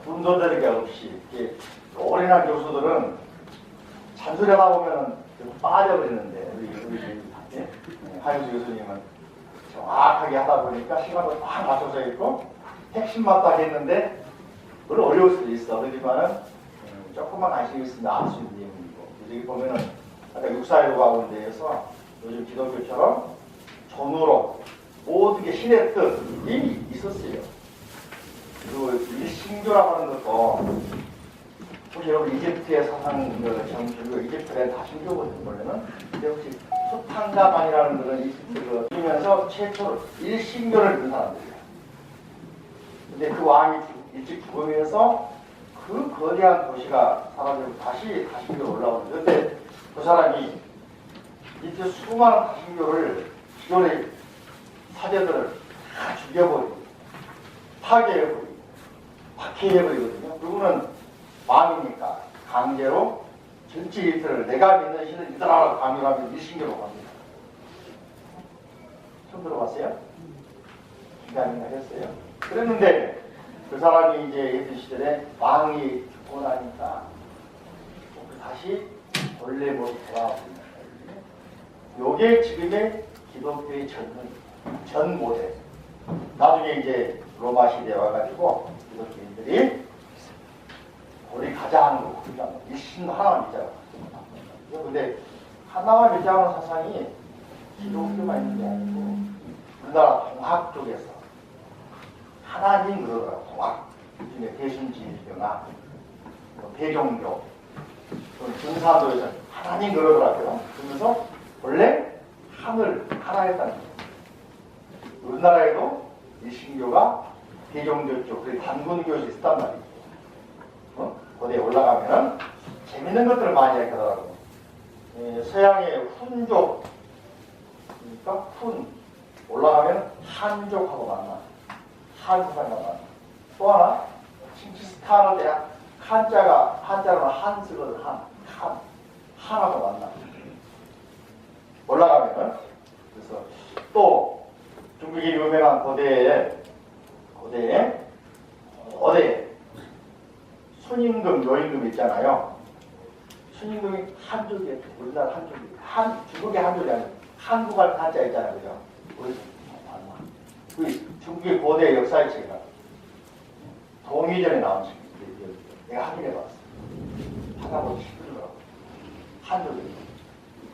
Speaker 2: 분도들이 없이 이렇게 오래난 교수들은 잔소리하다 보면은 빠져버리는데 우리 하윤수 교수님은 정확하게 하다 보니까 시간도 딱 맞춰서 있고 핵심만 딱 했는데 물론 어려울 수도 있어. 그렇지만은 조금만 관심이 있으면 알 수 있는 내용이고 여기 보면은 아까 육사일로 가는 데에서 요즘 기독교처럼 전으로 모든 게 신의 뜻이 있었어요. 그리고 일신교라고 하는 것도 혹시 여러분 이집트의 사상 정신교 이집트의 다신교거든요. 원래는 근데 혹시 수탄가만이라는 그런 이집트를 이면서 최초로 일신교를 믿는 사람들이에요. 근데 그 왕이 일찍 죽으면서 그 거대한 도시가 사라지고 다시 다신교로 올라오는데 그때 그 사람이 이때 수많은 다신교를 기존의 사제들을 다 죽여버리고 파괴해버리고 박해해버리거든요. 그분은 왕이니까 강제로 전체 이틀을 내가 믿는 신을 믿으라고 강요하면 일신교로 갑니다. 처음 들어봤어요? 기간이나 했어요. 그랬는데 그 사람이 이제 예수 시절에 왕이 죽고 나니까 다시 원래 모습 돌아왔습니다. 요게 지금의 기독교의 전 모델. 나중에 이제 로마 시대에 와가지고 기독교인들이 우리 가장 일신 하나만 믿자고. 근데 하나만 믿자는 사상이 기독교만 있는 게 아니고 우리나라 동학 쪽에서 하나님 그러더라고. 동학 중에 대순진교나 대종교 증사도에서 하나님 그러더라고요. 그러면서 원래 하늘 하나였다는 거예요. 우리나라에도 일신교가 대종교 쪽, 그리고 단군교에서 있었단 말이에요. 거기에 올라가면은 재밌는 것들을 많이 하더라고요. 서양의 훈족, 그러니까 훈 올라가면 한족하고 만나, 한사람과 만나. 또 하나 칭기스칸을 대한 한자로는 한 쓰거든. 한하고 만나. 올라가면은 그래서 또 중국의 유명한 고대에 순임금, 요임금 있잖아요. 순임금이 한족이에요. 우리나라 한족이. 중국의 한족이 아니고 한국할 한자 있잖아요. 그죠? 우리 중국의 고대 역사의 책이라 동이전에 나온 책이에요. 내가 확인해봤어. 하나보다 힘들더라고. 한족이에요.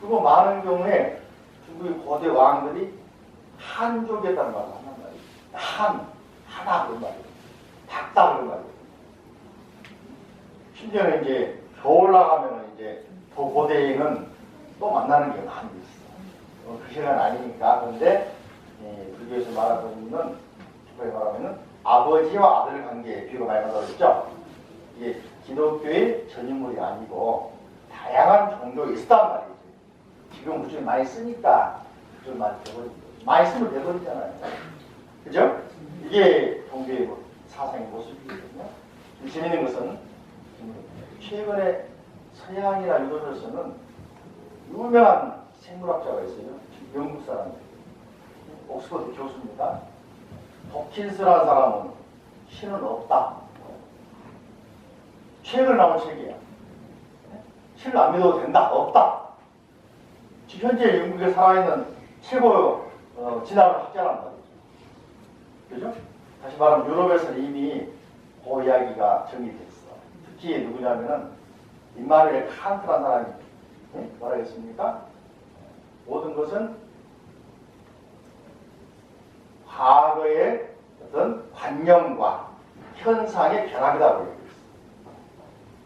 Speaker 2: 그리고 많은 경우에 중국의 고대 왕들이 한족이었다는 말을 한단 말이에요. 하나 그런 말이에요. 닭다 그런 말이에요. 심지어는 이제 더 올라가면은 이제 더 고대에는 또 만나는 게 많이 있어. 그 시간 아니니까. 그런데 불교에서 말하고 있는 기독교에 말하면은 아버지와 아들 관계에 비유가 많이 나오고 있죠. 이게 기독교의 전유물이 아니고 다양한 종교가 있단 말이죠. 지금 그중에 많이 쓰니까 좀 많이 쓰면 돼버리잖아요. 그죠? 이게 종교의 사상의 모습이거든요. 재밌는 것은 최근에 서양이나 유럽에서는 유명한 생물학자가 있어요. 영국 사람들. 옥스퍼드 교수입니다. 도킨스라는 사람은 신은 없다. 책을 나온 책이야. 신을 안 믿어도 된다. 없다. 지금 현재 영국에 살아있는 최고 진화론 학자란 말이죠. 그죠? 다시 말하면 유럽에서는 이미 그 이야기가 정리됐어. 특히 누구냐면은 임마누엘 칸트라는 사람이 뭐라 했습니까? 모든 것은 과거의 어떤 관념과 현상의 변화이다고 얘기했어.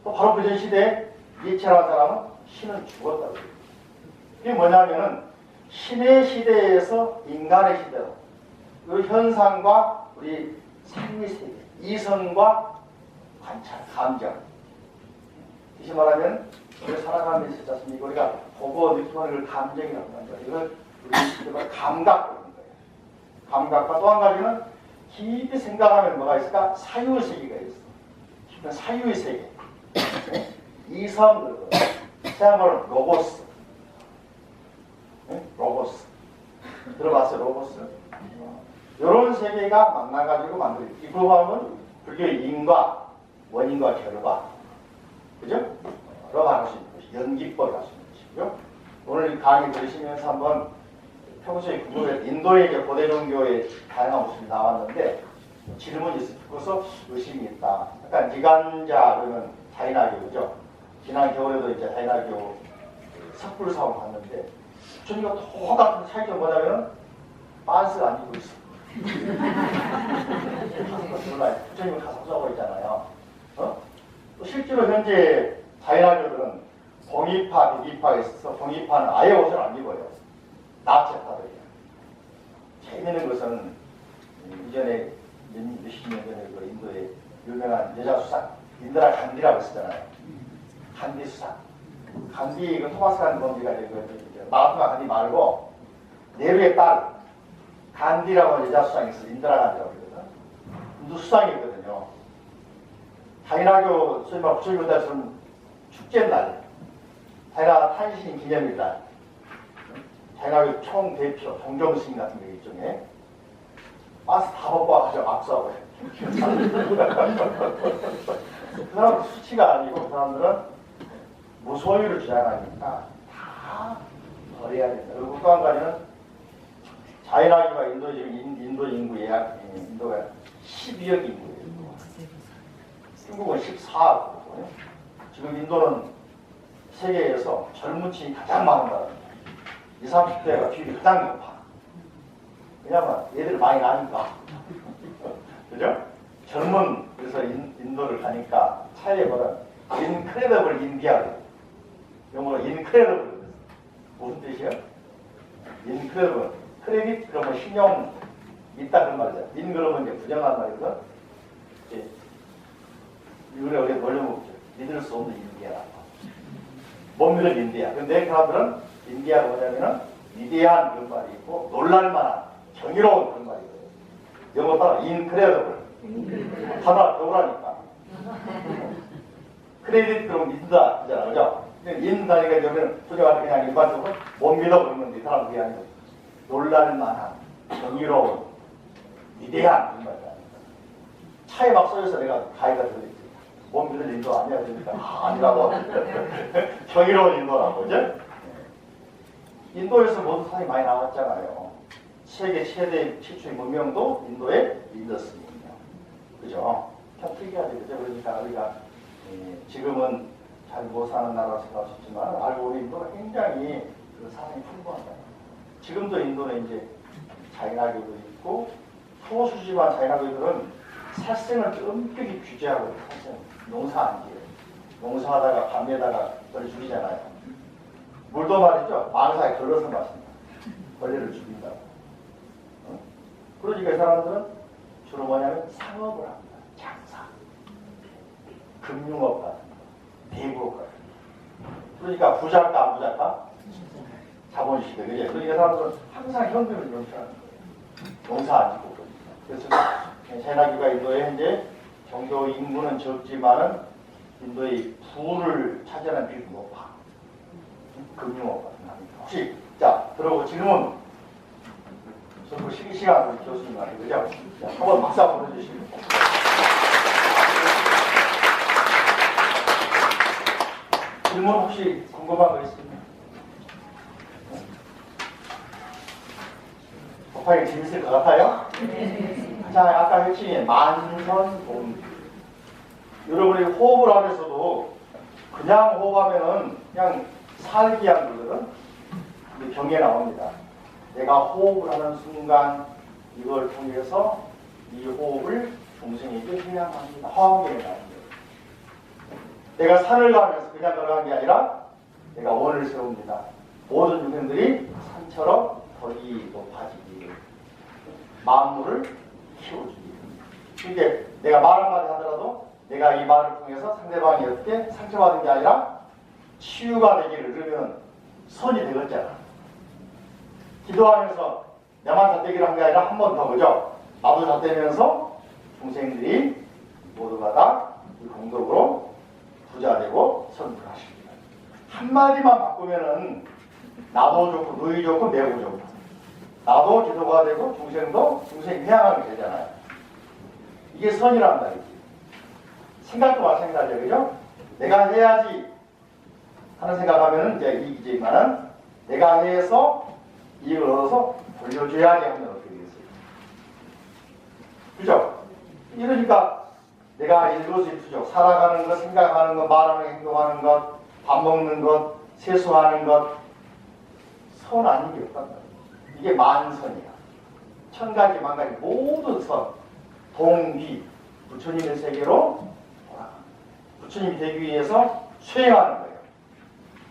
Speaker 2: 또 바로 그전 시대에 니체라는 사람은 신은 죽었다고 얘기했어. 이게 뭐냐면은 신의 시대에서 인간의 시대로 그 현상과 우리 삶의 세계, 이성과 관찰, 감정. 다시 말하면 우리가 살아가는 데 있지 않습니까? 우리가 보고 느끼는 걸 감정이라고 하는 거예요. 이걸 우리 감각으로 하는 거예요. 감각과 또 한 가지는 깊이 생각하면 뭐가 있을까? 사유의 세계가 있어. 깊은 사유의 세계. 이성, 그야말로 로고스. 로고스. 들어봤어요, 로고스? 이런 세계가 만나가지고 만들어요. 이 부분은 불교의 인과, 원인과 결과. 그죠? 여러 번 할 수 있는 것이, 연기법을 할 수 있는 것이고요. 오늘 이 강의 들으시면서 한번 평소에 궁금해, 인도의 이제 고대 종교의 다양한 모습이 나왔는데, 질문이 있어서 의심이 있다. 약간 기간자, 그러면 자인학교죠. 지난 겨울에도 이제 자인학교 석불사원 갔는데, 부처님과 똑같은 차이점이 뭐냐면, 빤스가 안 입고 있어. 부처님은 가서 써고 있잖아요. 또 실제로 현재 자인학교들은 봉이파, 비기파가 있어서 봉이파는 아예 옷을 안 입어요. 나체파들이에요. 재미있는 것은 이전에 몇십 년 전에 그 인도의 유명한 여자 수상 인드라 간디라고 있었잖아요. 간디 수상. 간디 그 토마스 간디 범지가 마하트마 간디 말고 네루의 딸 간디라고 여자 수상이 있어요. 인드라 간디라고 그러거든. 인도 수상이거든요. 자인학교 소위 말 부처님들처럼 축제날, 자인학교 탄신 기념일날, 자인학교 총대표 종종스님 같은 게 일종에 버스 다 먹고 와가지고 악수하고 해요. 그 사람은 수치가 아니고 그 사람들은 무소유를 주장하니까 다 버려야 된다. 그리고 또 한 가지는 자인학교가 인도 지금 인도 인구 예약 인도가 12억 인구예요. 중국은 14억이거든요. 지금 인도는 세계에서 젊은 층이 가장 많은 나라입니다. 20, 30대가 비율이 가장 높아. 왜냐면 얘들 많이 나니까. 그죠? 젊은, 그래서 인도를 가니까 차이에보다 인크레더블 인디아를. 영어로 인크레더블. 무슨 뜻이에요? 인크레더블. 크레딧, 그러면 신용 있다 그런 말이죠. 인 그러면 이제 부정한 말이거든. 이번에 우리가 놀려먹죠. 믿을 수 없는 인디아라고. 못 믿을 인디아. 근데 그 사람들은 인디아가 뭐냐면은 위대한 그런 말이 있고 놀랄만한 경이로운 그런 말이 있거든요. 영어 따라 인크레더블. 하나 배우라니까. 크레딧 그러면 믿다 그잖아, 그죠? 인다니까 이러면 부정한테 그냥 일반적으로 못 믿어 그러면 이 사람들이 아니고 놀랄만한 경이로운 위대한 그런 말이야. 차에 막 써져서 내가 가이가 들어있지. 못 믿을 인도 아니야. 그러니까 아니라고. 경이로운 인도라고, 그죠? 인도에서 모든 사람이 많이 나왔잖아요. 세계 최대 최초의 문명도 인도에 있었으니까요. 그죠? 참 특이하죠, 그죠? 그러니까 우리가 지금은 잘 못 사는 나라라고 생각할 수 있지만 알고 보니 인도가 굉장히 그 사상이 풍부하다. 지금도 인도는 이제 자인학교도 있고 소수지만 자인학교들은 살생을 엄격히 규제하고 있어요. 살생. 농사 안 지어요. 농사하다가 밤에다가 벌 죽이잖아요. 물도 말이죠. 망사에 걸러서 마신다. 벌레를 죽인다고. 그러니까 이 사람들은 주로 뭐냐면 상업을 합니다. 장사. 금융업 같은 거. 대부업 같은 거. 그러니까 부자일까 안 부자일까? 자본시대. 그죠? 그러니까 사람들은 항상 현금을 연출하는 거예요. 농사 안 짓고 그러니까. 그래서 자인학교가 인도에 현재 종교 인구는 적지만은 인도의 부를 차지하는 비율이 높아. 금융업 같은 거 합니다. 혹시 자 들어보고 질문. 전부 시간 우리 교수님한테 그죠? 자, 한번 박수 한번 해주시면. 질문 혹시 궁금한 거 있습니까? 급하게 재밌을 것 같아요? 자, 아까 핵심이 만선봉. 여러분이 호흡을 하면서도 그냥 호흡하면은 그냥 살기 한 거거든. 근데 경에 나옵니다. 내가 호흡을 하는 순간 이걸 통해서 이 호흡을 중생에게 해양합니다. 화엄경에 나옵니다. 내가 산을 가면서 그냥 걸어가는 게 아니라 내가 원을 세웁니다. 모든 유생들이 산처럼 덕이 높아지기, 만물을 키워주기. 그러니까 내가 말 한마디 하더라도 내가 이 말을 통해서 상대방이 어떻게 상처받은 게 아니라 치유가 되기를, 그러면 선이 되겠잖아. 기도하면서 내만 잣대기를 한 게 아니라 한 번 더, 그죠? 나도 잣대면서 중생들이 모두가 다 이 공덕으로 부자되고 선불하십니다. 한마디만 바꾸면은 나도 좋고 너희 좋고 내고 좋고, 나도 기도가 되고 중생도 중생 해양하게 되잖아요. 이게 선이란 말이지. 생각도 마찬가지예요, 그죠? 내가 해야지 하는 생각하면은 이제 이익이지만은 내가 해서 이익을 얻어서 돌려줘야지 하면 어떻게 되겠어요? 그죠? 이러니까 내가 일거수일투족, 살아가는 것, 생각하는 것, 말하는 것, 행동하는 것, 밥 먹는 것, 세수하는 것, 선 아닌 게 없단 말이에요. 이게 만선이야. 천가지 만가지 모든 선, 동기, 부처님의 세계로 돌아가. 부처님이 되기 위해서 수행하는 거예요.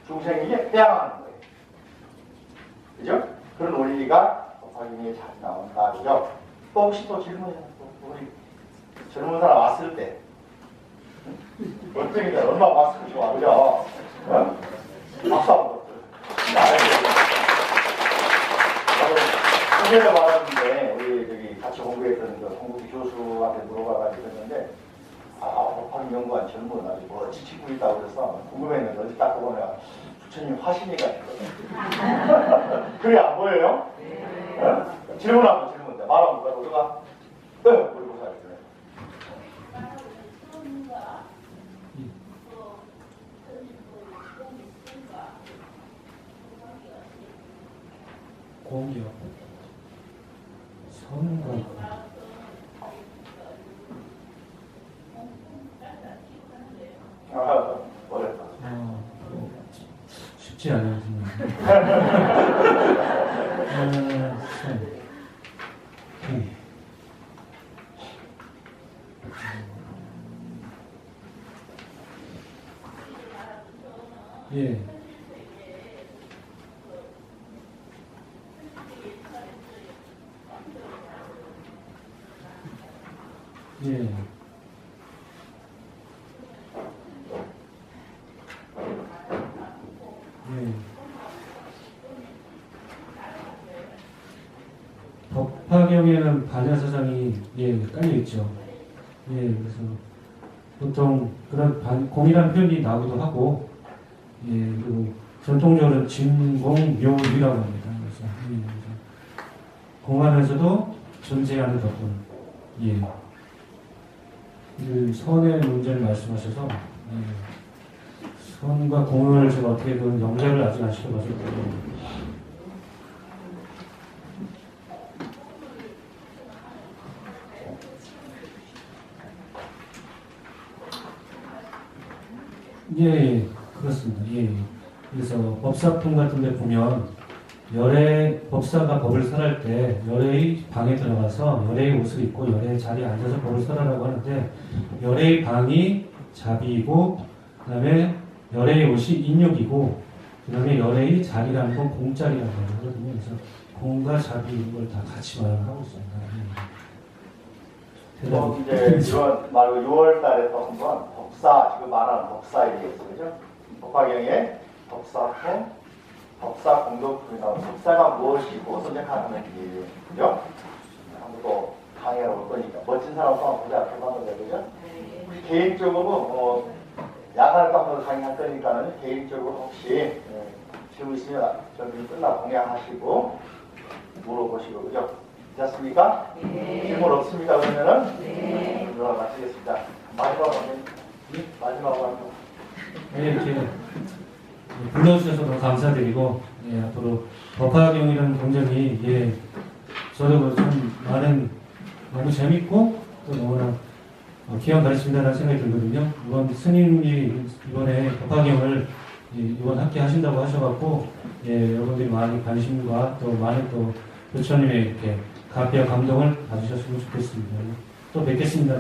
Speaker 2: 중생에게 해양하는 거예요. 그죠? 그런 원리가 법화경에 잘 나온다. 그죠? 또 혹시 또 질문이나 또 우리 젊은 사람 왔을 때 어떻게 얼마나 왔으면 좋아, 그죠? 어? 박수 한번 더. 선생님을 말하는데 우리 저기 같이 공부했던 그 공부기 교수한테 물어봐가지고 했는데, 법화경 연구원 젊은 아주 멋진 친구 있다고 그래서 궁금했는데 어디 딱 보면 부처님 화신이가 있거든. 그래 안 보여요? 네. 질문 한번 질문. 말 한번 해보고 누가? 네, 우리 보사님.
Speaker 4: 공기요. 선과
Speaker 2: 어렵다.
Speaker 4: 쉽지 않아요, 예. 예. 법화경에는 반야사상이 깔려 있죠. 그래서 보통 그런 공이라는 표현이 나오기도 하고, 그리고 전통적으로는 진공묘유라고 합니다. 그래서, 공하면서도 존재하는 덕분. 그 선의 문제를 말씀하셔서 선과 공을 제가 어떻게든 연결을 아직 안 시켜봐서. 그렇습니다. 그래서 법사품 같은 데 보면 법사가 법을 설할 때 열애의 방에 들어가서 열애의 옷을 입고 열애의 자리에 앉아서 법을 설하라고 하는데, 열애의 방이 자비이고, 그 다음에 열애의 옷이 인욕이고, 그 다음에 열애의 자리라는 건 공자리라고 하거든요. 그래서 공과 자비 이걸 다 같이 말을 하고 있습니다.
Speaker 2: 이제 이번 말고 6월 달에 또 한번 법사, 지금 말하는 법사에 대해서, 그죠? 법화경에 법사품, 법사 공덕품이 나오고, 법사가 무엇이고 선택하는지, 그죠? 한번 또 강의를 올 거니까 멋진 사람 또 한번 보자, 해봤는데, 그죠? 개인적으로 야간에 또 한번 강의할 거니까는 개인적으로 혹시 질문 있으면 저기 끝나고 공양하시고 물어보시고, 그죠? 됐습니까? 네. 질문 없습니까? 그러면은 오늘 마치겠습니다. 마지막으로 한번.
Speaker 4: 이렇게 불러주셔서 너무 감사드리고, 앞으로 법화경이라는 경전이 저도 좀 너무 재밌고 또 너무나 귀한 가르침이라는 생각이 들거든요. 이번 스님이 이번에 법화경을 이번 학기 하신다고 하셔갖고 여러분들이 많이 관심과 또 많은 또 부처님의 이렇게 가비와 감동을 받으셨으면 좋겠습니다. 또 뵙겠습니다.